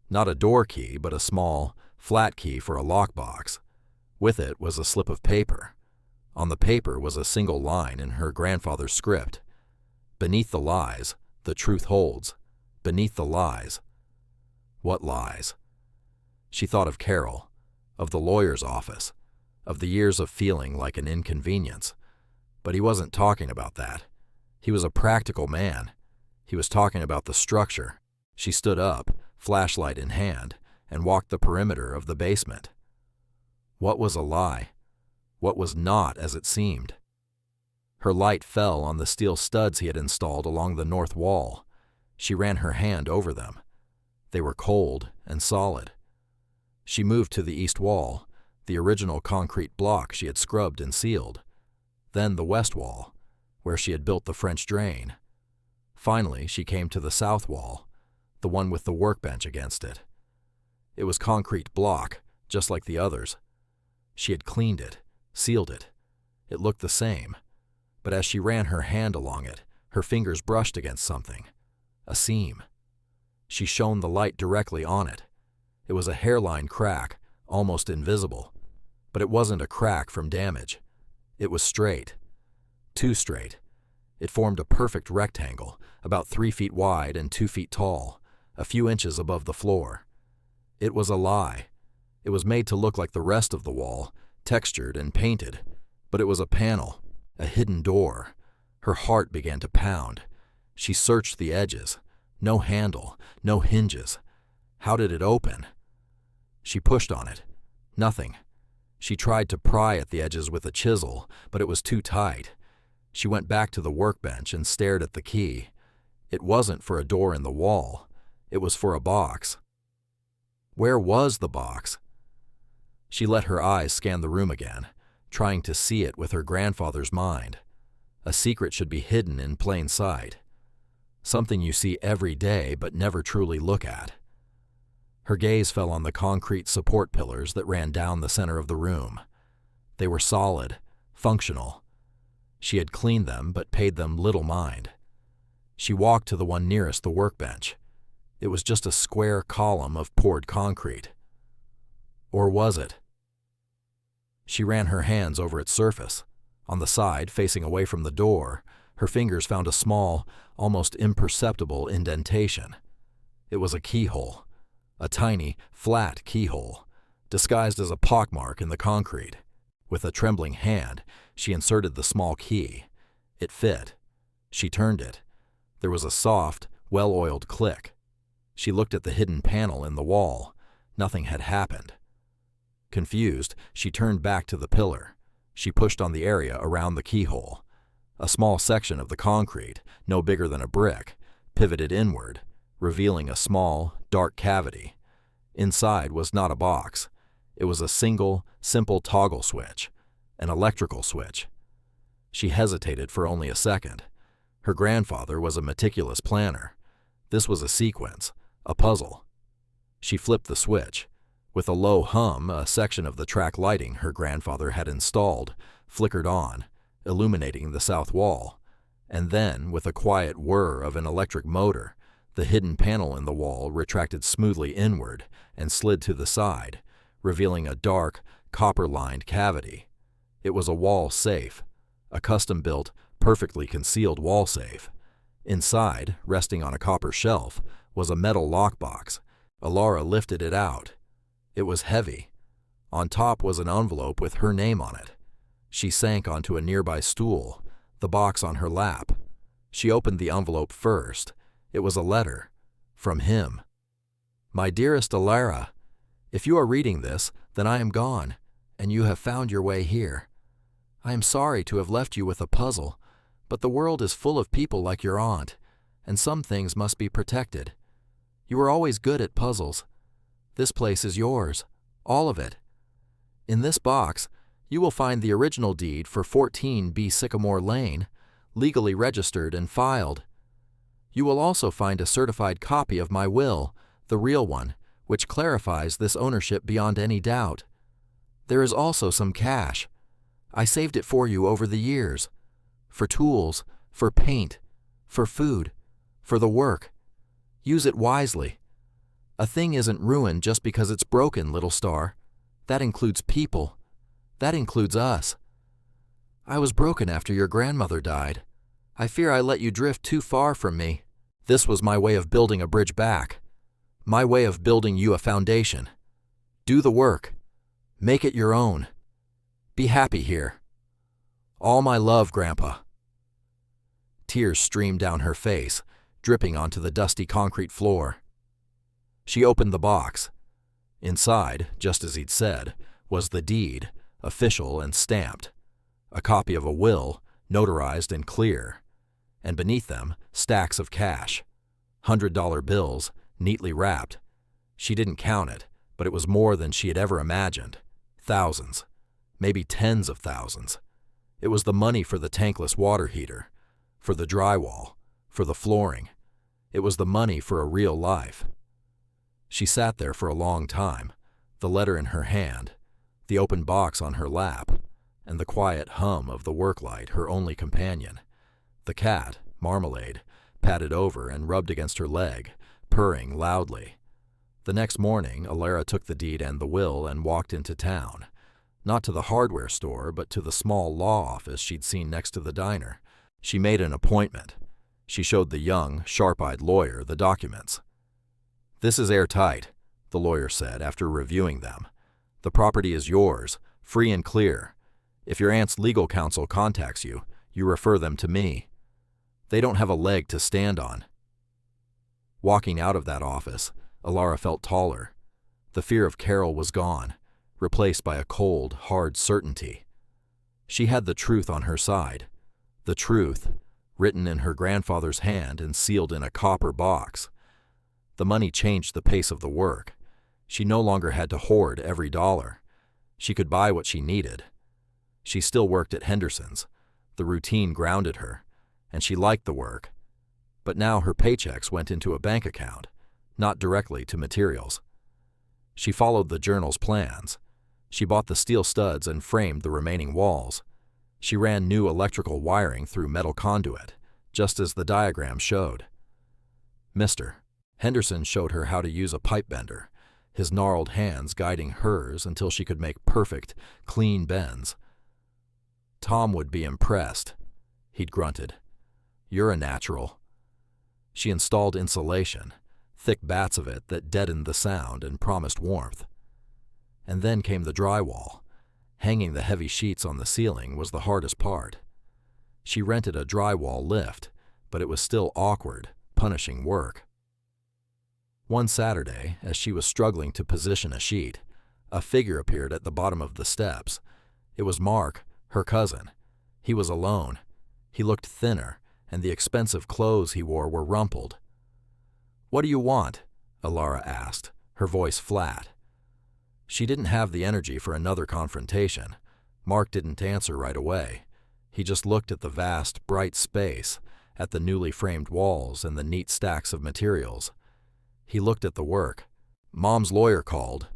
Not a door key, but a small, flat key for a lockbox. With it was a slip of paper. On the paper was a single line in her grandfather's script. Beneath the lies, the truth holds. Beneath the lies. What lies? She thought of Carol, of the lawyer's office, of the years of feeling like an inconvenience. But he wasn't talking about that. He was a practical man. He was talking about the structure. She stood up, flashlight in hand, and walked the perimeter of the basement. What was a lie? What was not as it seemed? Her light fell on the steel studs he had installed along the north wall. She ran her hand over them. They were cold and solid. She moved to the east wall, the original concrete block she had scrubbed and sealed. Then the west wall, where she had built the French drain. Finally, she came to the south wall, the one with the workbench against it. It was concrete block, just like the others. She had cleaned it, sealed it. It looked the same, but as she ran her hand along it, her fingers brushed against something, a seam. She shone the light directly on it. It was a hairline crack, almost invisible, but it wasn't a crack from damage. It was straight, too straight. It formed a perfect rectangle, about 3 feet wide and 2 feet tall, a few inches above the floor. It was a lie. It was made to look like the rest of the wall, textured and painted, but it was a panel, a hidden door. Her heart began to pound. She searched the edges. No handle, no hinges. How did it open? She pushed on it. Nothing. She tried to pry at the edges with a chisel, but it was too tight. She went back to the workbench and stared at the key. It wasn't for a door in the wall. It was for a box. Where was the box? She let her eyes scan the room again, trying to see it with her grandfather's mind. A secret should be hidden in plain sight. Something you see every day but never truly look at. Her gaze fell on the concrete support pillars that ran down the center of the room. They were solid, functional. She had cleaned them but paid them little mind. She walked to the one nearest the workbench. It was just a square column of poured concrete. Or was it? She ran her hands over its surface. On the side, facing away from the door, her fingers found a small, almost imperceptible indentation. It was a keyhole. A tiny, flat keyhole, disguised as a pockmark in the concrete. With a trembling hand, she inserted the small key. It fit. She turned it. There was a soft, well-oiled click. She looked at the hidden panel in the wall. Nothing had happened. Confused, she turned back to the pillar. She pushed on the area around the keyhole. A small section of the concrete, no bigger than a brick, pivoted inward, revealing a small, dark cavity. Inside was not a box. It was a single, simple toggle switch, an electrical switch. She hesitated for only a second. Her grandfather was a meticulous planner. This was a sequence, a puzzle. She flipped the switch. With a low hum, a section of the track lighting her grandfather had installed flickered on, illuminating the south wall, and then, with a quiet whir of an electric motor, the hidden panel in the wall retracted smoothly inward and slid to the side, revealing a dark, copper-lined cavity. It was a wall safe, a custom-built, perfectly concealed wall safe. Inside, resting on a copper shelf, was a metal lockbox. Alara lifted it out. It was heavy. On top was an envelope with her name on it. She sank onto a nearby stool, the box on her lap. She opened the envelope first. It was a letter. From him. My dearest Alara, if you are reading this, then I am gone, and you have found your way here. I am sorry to have left you with a puzzle, but the world is full of people like your aunt, and some things must be protected. You were always good at puzzles. This place is yours, all of it. In this box, you will find the original deed for 14B Sycamore Lane, legally registered and filed. You will also find a certified copy of my will, the real one, which clarifies this ownership beyond any doubt. There is also some cash. I saved it for you over the years. For tools, for paint, for food, for the work. Use it wisely. A thing isn't ruined just because it's broken, little star. That includes people. That includes us. I was broken after your grandmother died. I fear I let you drift too far from me. This was my way of building a bridge back. My way of building you a foundation. Do the work. Make it your own. Be happy here. All my love, Grandpa. Tears streamed down her face, dripping onto the dusty concrete floor. She opened the box. Inside, just as he'd said, was the deed, official and stamped. A copy of a will, notarized and clear. And beneath them, stacks of cash. $100 bills, neatly wrapped. She didn't count it, but it was more than she had ever imagined. Thousands. Maybe tens of thousands. It was the money for the tankless water heater, for the drywall, for the flooring. It was the money for a real life. She sat there for a long time, the letter in her hand, the open box on her lap, and the quiet hum of the work light her only companion. The cat, Marmalade, patted over and rubbed against her leg, purring loudly. The next morning, Alara took the deed and the will and walked into town. Not to the hardware store, but to the small law office she'd seen next to the diner. She made an appointment. She showed the young, sharp-eyed lawyer the documents. This is airtight, the lawyer said after reviewing them. The property is yours, free and clear. If your aunt's legal counsel contacts you, you refer them to me. They don't have a leg to stand on. Walking out of that office, Alara felt taller. The fear of Carol was gone, replaced by a cold, hard certainty. She had the truth on her side. The truth, written in her grandfather's hand and sealed in a copper box. The money changed the pace of the work. She no longer had to hoard every dollar. She could buy what she needed. She still worked at Henderson's. The routine grounded her, and she liked the work. But now her paychecks went into a bank account, not directly to materials. She followed the journal's plans. She bought the steel studs and framed the remaining walls. She ran new electrical wiring through metal conduit, just as the diagram showed. Mr. Henderson showed her how to use a pipe bender, his gnarled hands guiding hers until she could make perfect, clean bends. Tom would be impressed, he'd grunted. You're a natural. She installed insulation, thick bats of it that deadened the sound and promised warmth. And then came the drywall. Hanging the heavy sheets on the ceiling was the hardest part. She rented a drywall lift, but it was still awkward, punishing work. One Saturday, as she was struggling to position a sheet, a figure appeared at the bottom of the steps. It was Mark, her cousin. He was alone. He looked thinner, and the expensive clothes he wore were rumpled. "What do you want?" Alara asked, her voice flat. She didn't have the energy for another confrontation. Mark didn't answer right away. He just looked at the vast, bright space, at the newly framed walls and the neat stacks of materials. He looked at the work. "Mom's lawyer called,"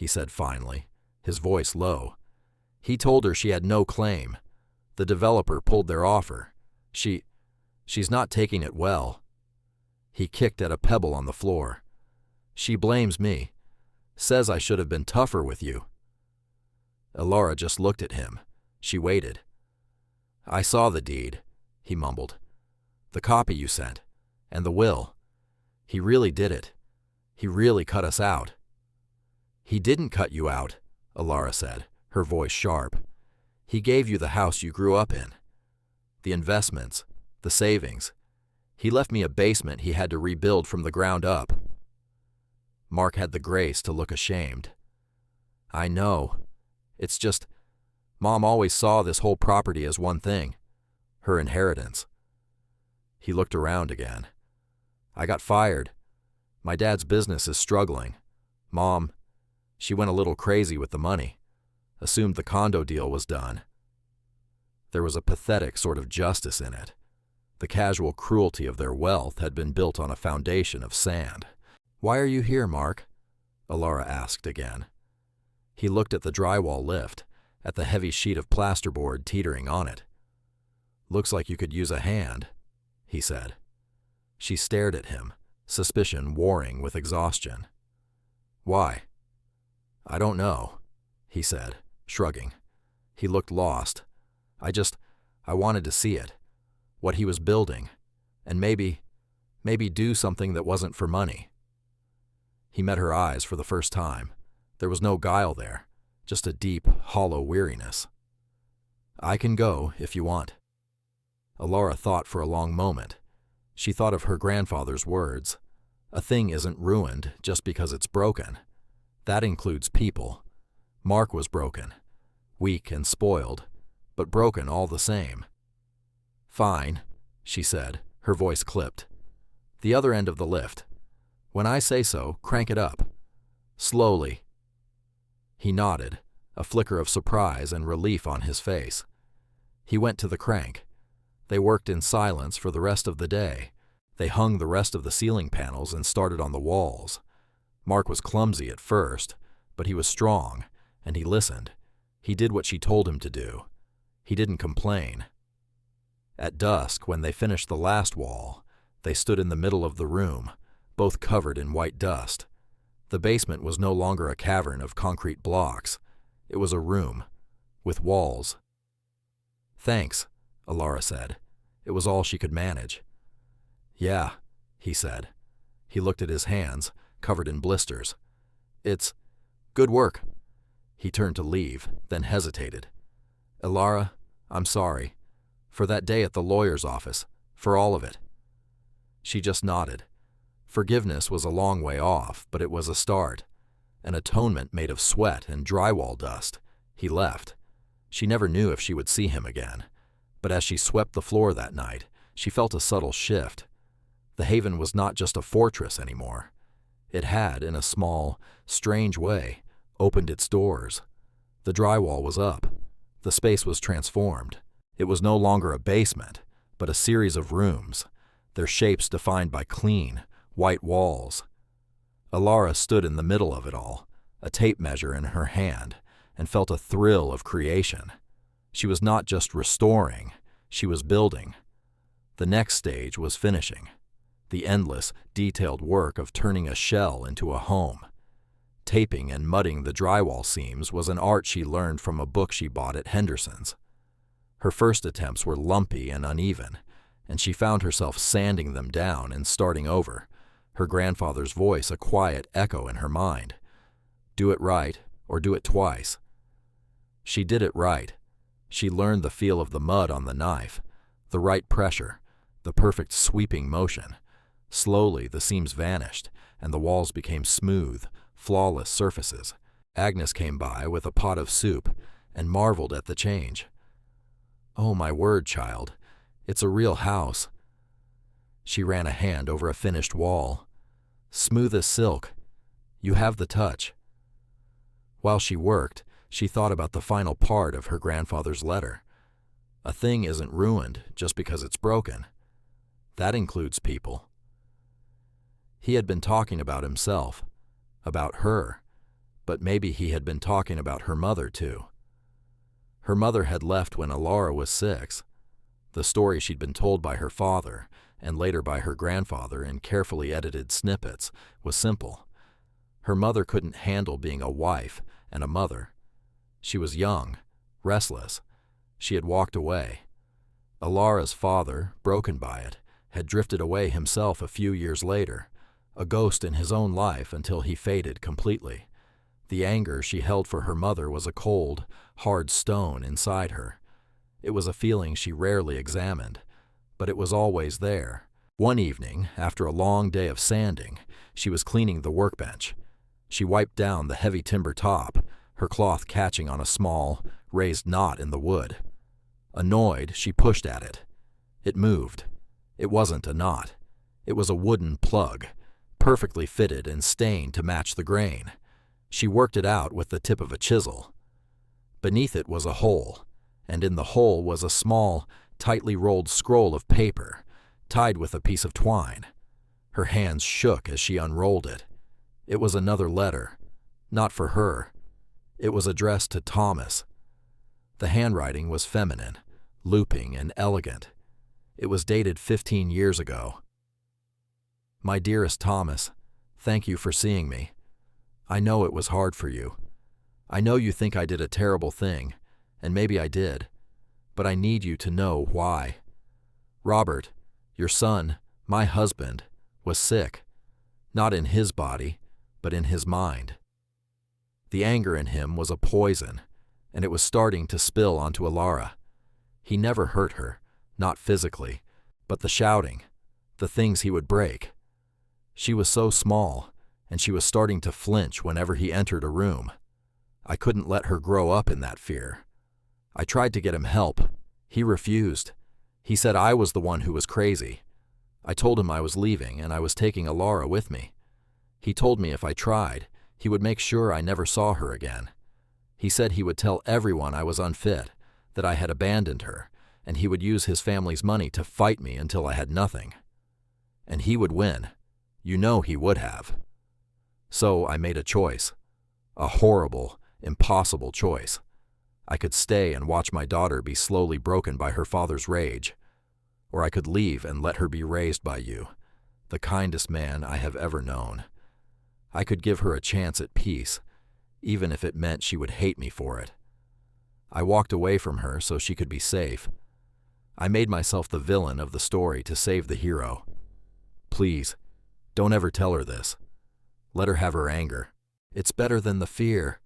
he said finally, his voice low. He told her she had no claim. The developer pulled their offer. She's not taking it well. He kicked at a pebble on the floor. She blames me. Says I should have been tougher with you. Elara just looked at him. She waited. I saw the deed, he mumbled. The copy you sent. And the will. He really did it. He really cut us out. He didn't cut you out, Elara said, her voice sharp. He gave you the house you grew up in. The investments, the savings. He left me a basement he had to rebuild from the ground up. Mark had the grace to look ashamed. I know. It's just, Mom always saw this whole property as one thing, her inheritance. He looked around again. I got fired. My dad's business is struggling. Mom, she went a little crazy with the money. Assumed the condo deal was done. There was a pathetic sort of justice in it. The casual cruelty of their wealth had been built on a foundation of sand. Why are you here, Mark? Elara asked again. He looked at the drywall lift, at the heavy sheet of plasterboard teetering on it. Looks like you could use a hand, he said. She stared at him, suspicion warring with exhaustion. Why? I don't know, he said, shrugging. He looked lost. I wanted to see it, what he was building, and maybe do something that wasn't for money. He met her eyes for the first time. There was no guile there, just a deep, hollow weariness. I can go if you want. Elara thought for a long moment. She thought of her grandfather's words. A thing isn't ruined just because it's broken. That includes people. Mark was broken, weak and spoiled, but broken all the same. Fine, she said, her voice clipped. The other end of the lift. When I say so, crank it up. Slowly. He nodded, a flicker of surprise and relief on his face. He went to the crank. They worked in silence for the rest of the day. They hung the rest of the ceiling panels and started on the walls. Mark was clumsy at first, but he was strong, and he listened. He did what she told him to do. He didn't complain. At dusk, when they finished the last wall, they stood in the middle of the room, both covered in white dust. The basement was no longer a cavern of concrete blocks. It was a room, with walls. Thanks, Elara said. It was all she could manage. Yeah, he said. He looked at his hands, covered in blisters. It's good work. He turned to leave, then hesitated. Elara, I'm sorry. For that day at the lawyer's office, for all of it. She just nodded. Forgiveness was a long way off, but it was a start. An atonement made of sweat and drywall dust. He left. She never knew if she would see him again. But as she swept the floor that night, she felt a subtle shift. The Haven was not just a fortress anymore. It had, in a small, strange way, opened its doors. The drywall was up. The space was transformed. It was no longer a basement, but a series of rooms, their shapes defined by clean, white walls. Elara stood in the middle of it all, a tape measure in her hand, and felt a thrill of creation. She was not just restoring, she was building. The next stage was finishing, the endless, detailed work of turning a shell into a home. Taping and mudding the drywall seams was an art she learned from a book she bought at Henderson's. Her first attempts were lumpy and uneven, and she found herself sanding them down and starting over, her grandfather's voice a quiet echo in her mind. Do it right, or do it twice. She did it right. She learned the feel of the mud on the knife, the right pressure, the perfect sweeping motion. Slowly the seams vanished, and the walls became smooth, flawless surfaces. Agnes came by with a pot of soup and marveled at the change. Oh, my word, child, it's a real house. She ran a hand over a finished wall. Smooth as silk. You have the touch. While she worked, she thought about the final part of her grandfather's letter. A thing isn't ruined just because it's broken. That includes people. He had been talking about himself, about her, but maybe he had been talking about her mother too. Her mother had left when Alara was 6. The story she'd been told by her father, and later by her grandfather in carefully edited snippets, was simple. Her mother couldn't handle being a wife and a mother. She was young, restless. She had walked away. Alara's father, broken by it, had drifted away himself a few years later, a ghost in his own life until he faded completely. The anger she held for her mother was a cold, hard stone inside her. It was a feeling she rarely examined, but it was always there. One evening, after a long day of sanding, she was cleaning the workbench. She wiped down the heavy timber top, her cloth catching on a small, raised knot in the wood. Annoyed, she pushed at it. It moved. It wasn't a knot. It was a wooden plug, perfectly fitted and stained to match the grain. She worked it out with the tip of a chisel. Beneath it was a hole, and in the hole was a small, tightly rolled scroll of paper, tied with a piece of twine. Her hands shook as she unrolled it. It was another letter, not for her. It was addressed to Thomas. The handwriting was feminine, looping and elegant. It was dated 15 years ago. My dearest Thomas, thank you for seeing me. I know it was hard for you. I know you think I did a terrible thing, and maybe I did, but I need you to know why. Robert, your son, my husband, was sick, not in his body, but in his mind. The anger in him was a poison, and it was starting to spill onto Alara. He never hurt her, not physically, but the shouting, the things he would break. She was so small, and she was starting to flinch whenever he entered a room. I couldn't let her grow up in that fear. I tried to get him help. He refused. He said I was the one who was crazy. I told him I was leaving and I was taking Alara with me. He told me if I tried, he would make sure I never saw her again. He said he would tell everyone I was unfit, that I had abandoned her, and he would use his family's money to fight me until I had nothing. And he would win. You know he would have. So I made a choice. A horrible, impossible choice. I could stay and watch my daughter be slowly broken by her father's rage, or I could leave and let her be raised by you, the kindest man I have ever known. I could give her a chance at peace, even if it meant she would hate me for it. I walked away from her so she could be safe. I made myself the villain of the story to save the hero. Please, don't ever tell her this. Let her have her anger. It's better than the fear.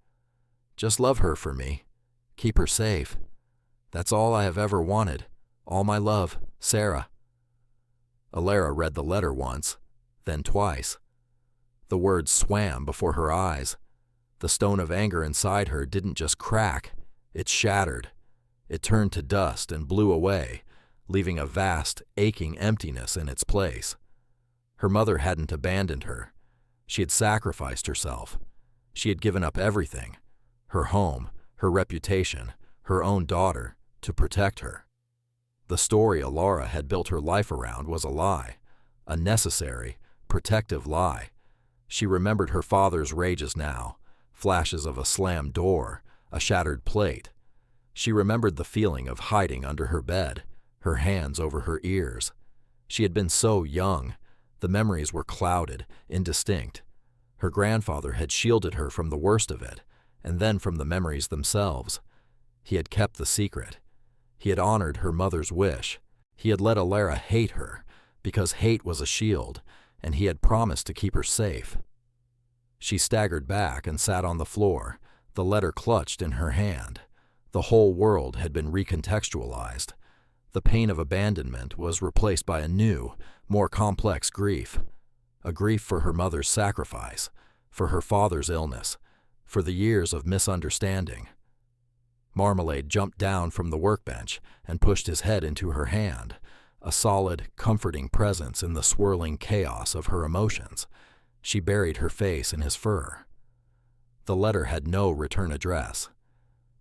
Just love her for me. Keep her safe. That's all I have ever wanted. All my love, Sarah. Alara read the letter once, then twice. The words swam before her eyes. The stone of anger inside her didn't just crack, it shattered. It turned to dust and blew away, leaving a vast, aching emptiness in its place. Her mother hadn't abandoned her. She had sacrificed herself. She had given up everything, her home, her reputation, her own daughter, to protect her. The story Alara had built her life around was a lie, a necessary, protective lie. She remembered her father's rages now, flashes of a slammed door, a shattered plate. She remembered the feeling of hiding under her bed, her hands over her ears. She had been so young. The memories were clouded, indistinct. Her grandfather had shielded her from the worst of it, and then from the memories themselves. He had kept the secret. He had honored her mother's wish. He had let Alara hate her, because hate was a shield, and he had promised to keep her safe. She staggered back and sat on the floor, the letter clutched in her hand. The whole world had been recontextualized. The pain of abandonment was replaced by a new, more complex grief. A grief for her mother's sacrifice, for her father's illness, for the years of misunderstanding. Marmalade jumped down from the workbench and pushed his head into her hand, a solid, comforting presence in the swirling chaos of her emotions. She buried her face in his fur. The letter had no return address,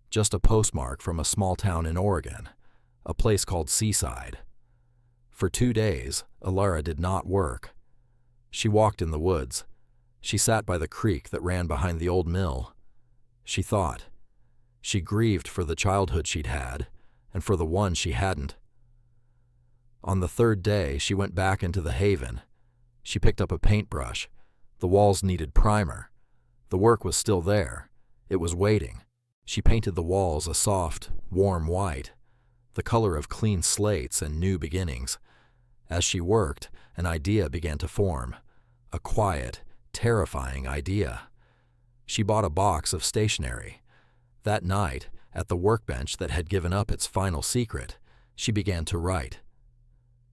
just a postmark from a small town in Oregon, a place called Seaside. For 2 days, Alara did not work. She walked in the woods. She sat by the creek that ran behind the old mill. she thought. She grieved for the childhood she'd had, and for the one she hadn't. On the third day, she went back into the Haven. She picked up a paintbrush. The walls needed primer. The work was still there. It was waiting. She painted the walls a soft, warm white, the color of clean slates and new beginnings. As she worked, an idea began to form, a quiet, terrifying idea. She bought a box of stationery. That night, at the workbench that had given up its final secret, she began to write.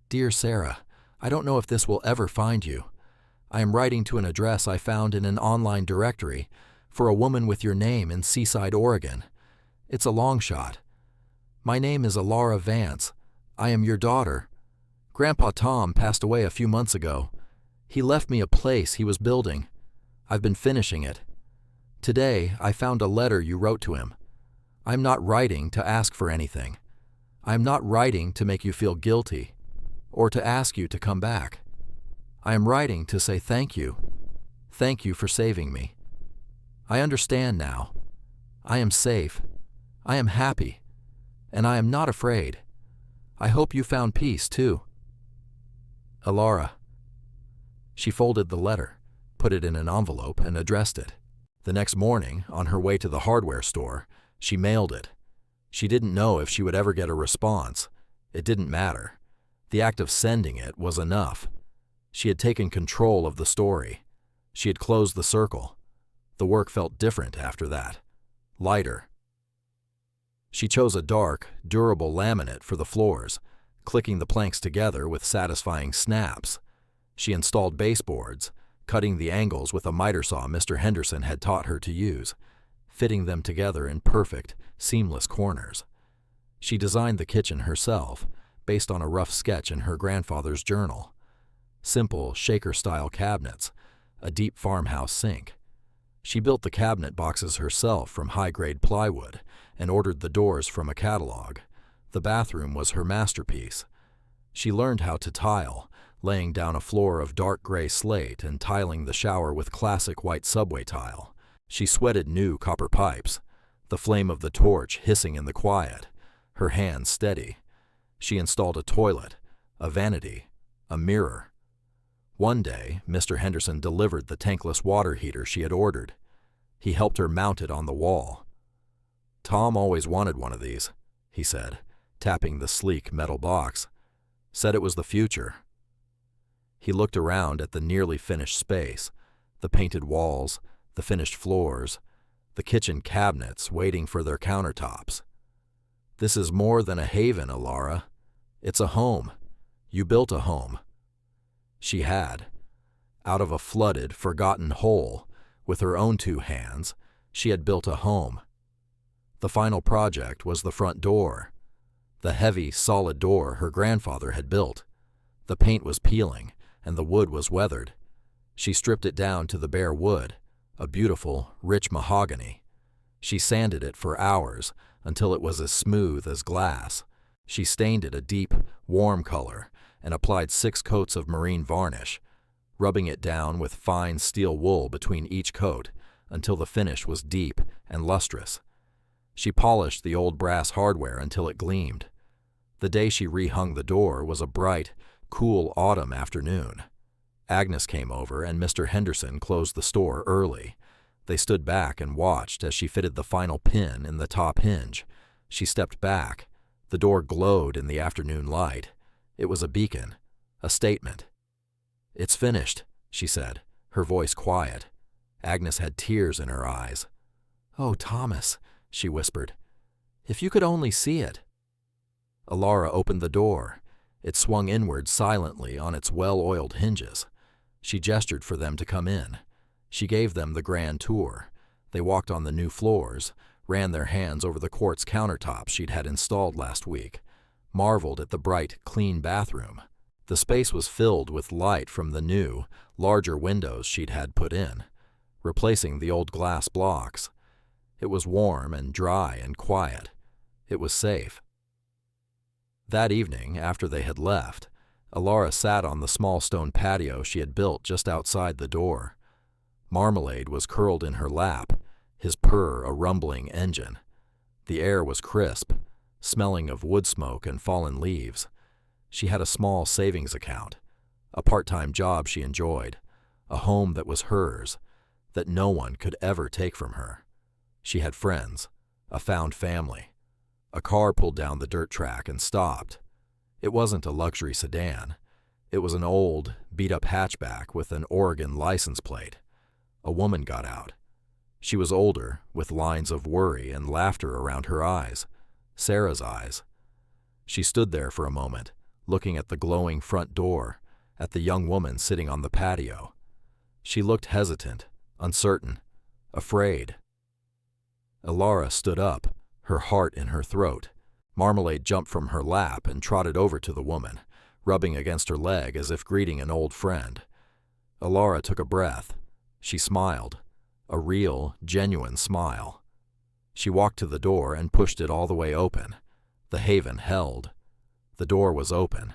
Dear Sarah, I don't know if this will ever find you. I am writing to an address I found in an online directory for a woman with your name in Seaside, Oregon. It's a long shot. My name is Alara Vance. I am your daughter. Grandpa Tom passed away a few months ago. He left me a place he was building. I've been finishing it. Today, I found a letter you wrote to him. I'm not writing to ask for anything. I'm not writing to make you feel guilty or to ask you to come back. I am writing to say thank you. Thank you for saving me. I understand now. I am safe. I am happy. And I am not afraid. I hope you found peace, too. Alara. She folded the letter, put it in an envelope, and addressed it. The next morning, on her way to the hardware store, she mailed it. She didn't know if she would ever get a response. It didn't matter. The act of sending it was enough. She had taken control of the story. She had closed the circle. The work felt different after that, lighter. She chose a dark, durable laminate for the floors, clicking the planks together with satisfying snaps. She installed baseboards, cutting the angles with a miter saw Mr. Henderson had taught her to use, fitting them together in perfect, seamless corners. She designed the kitchen herself, based on a rough sketch in her grandfather's journal. Simple, shaker-style cabinets, a deep farmhouse sink. She built the cabinet boxes herself from high-grade plywood and ordered the doors from a catalog. The bathroom was her masterpiece. She learned how to tile, laying down a floor of dark gray slate and tiling the shower with classic white subway tile. She sweated new copper pipes, the flame of the torch hissing in the quiet, her hands steady. She installed a toilet, a vanity, a mirror. One day, Mr. Henderson delivered the tankless water heater she had ordered. He helped her mount it on the wall. Tom always wanted one of these, he said, tapping the sleek metal box. Said it was the future. He looked around at the nearly finished space, the painted walls, the finished floors, the kitchen cabinets waiting for their countertops. This is more than a haven, Alara. It's a home. You built a home. She had. Out of a flooded, forgotten hole, with her own two hands, she had built a home. The final project was the front door, the heavy, solid door her grandfather had built. The paint was peeling, and the wood was weathered. She stripped it down to the bare wood, a beautiful, rich mahogany. She sanded it for hours until it was as smooth as glass. She stained it a deep, warm color and applied 6 coats of marine varnish, rubbing it down with fine steel wool between each coat until the finish was deep and lustrous. She polished the old brass hardware until it gleamed. The day she rehung the door was a bright, cool autumn afternoon. Agnes came over and Mr. Henderson closed the store early. They stood back and watched as she fitted the final pin in the top hinge. She stepped back. The door glowed in the afternoon light. It was a beacon, a statement. "It's finished," she said, her voice quiet. Agnes had tears in her eyes. "Oh, Thomas," she whispered, "if you could only see it." Alara opened the door. It swung inward silently on its well-oiled hinges. She gestured for them to come in. She gave them the grand tour. They walked on the new floors, ran their hands over the quartz countertops she'd had installed last week, marveled at the bright, clean bathroom. The space was filled with light from the new, larger windows she'd had put in, replacing the old glass blocks. It was warm and dry and quiet. It was safe. That evening, after they had left, Alara sat on the small stone patio she had built just outside the door. Marmalade was curled in her lap, his purr a rumbling engine. The air was crisp, smelling of wood smoke and fallen leaves. She had a small savings account, a part-time job she enjoyed, a home that was hers, that no one could ever take from her. She had friends, a found family. A car pulled down the dirt track and stopped. It wasn't a luxury sedan. It was an old, beat-up hatchback with an Oregon license plate. A woman got out. She was older, with lines of worry and laughter around her eyes. Sarah's eyes. She stood there for a moment, looking at the glowing front door, at the young woman sitting on the patio. She looked hesitant, uncertain, afraid. Elara stood up, her heart in her throat. Marmalade jumped from her lap and trotted over to the woman, rubbing against her leg as if greeting an old friend. Elara took a breath. She smiled, a real, genuine smile. She walked to the door and pushed it all the way open. The haven held. The door was open.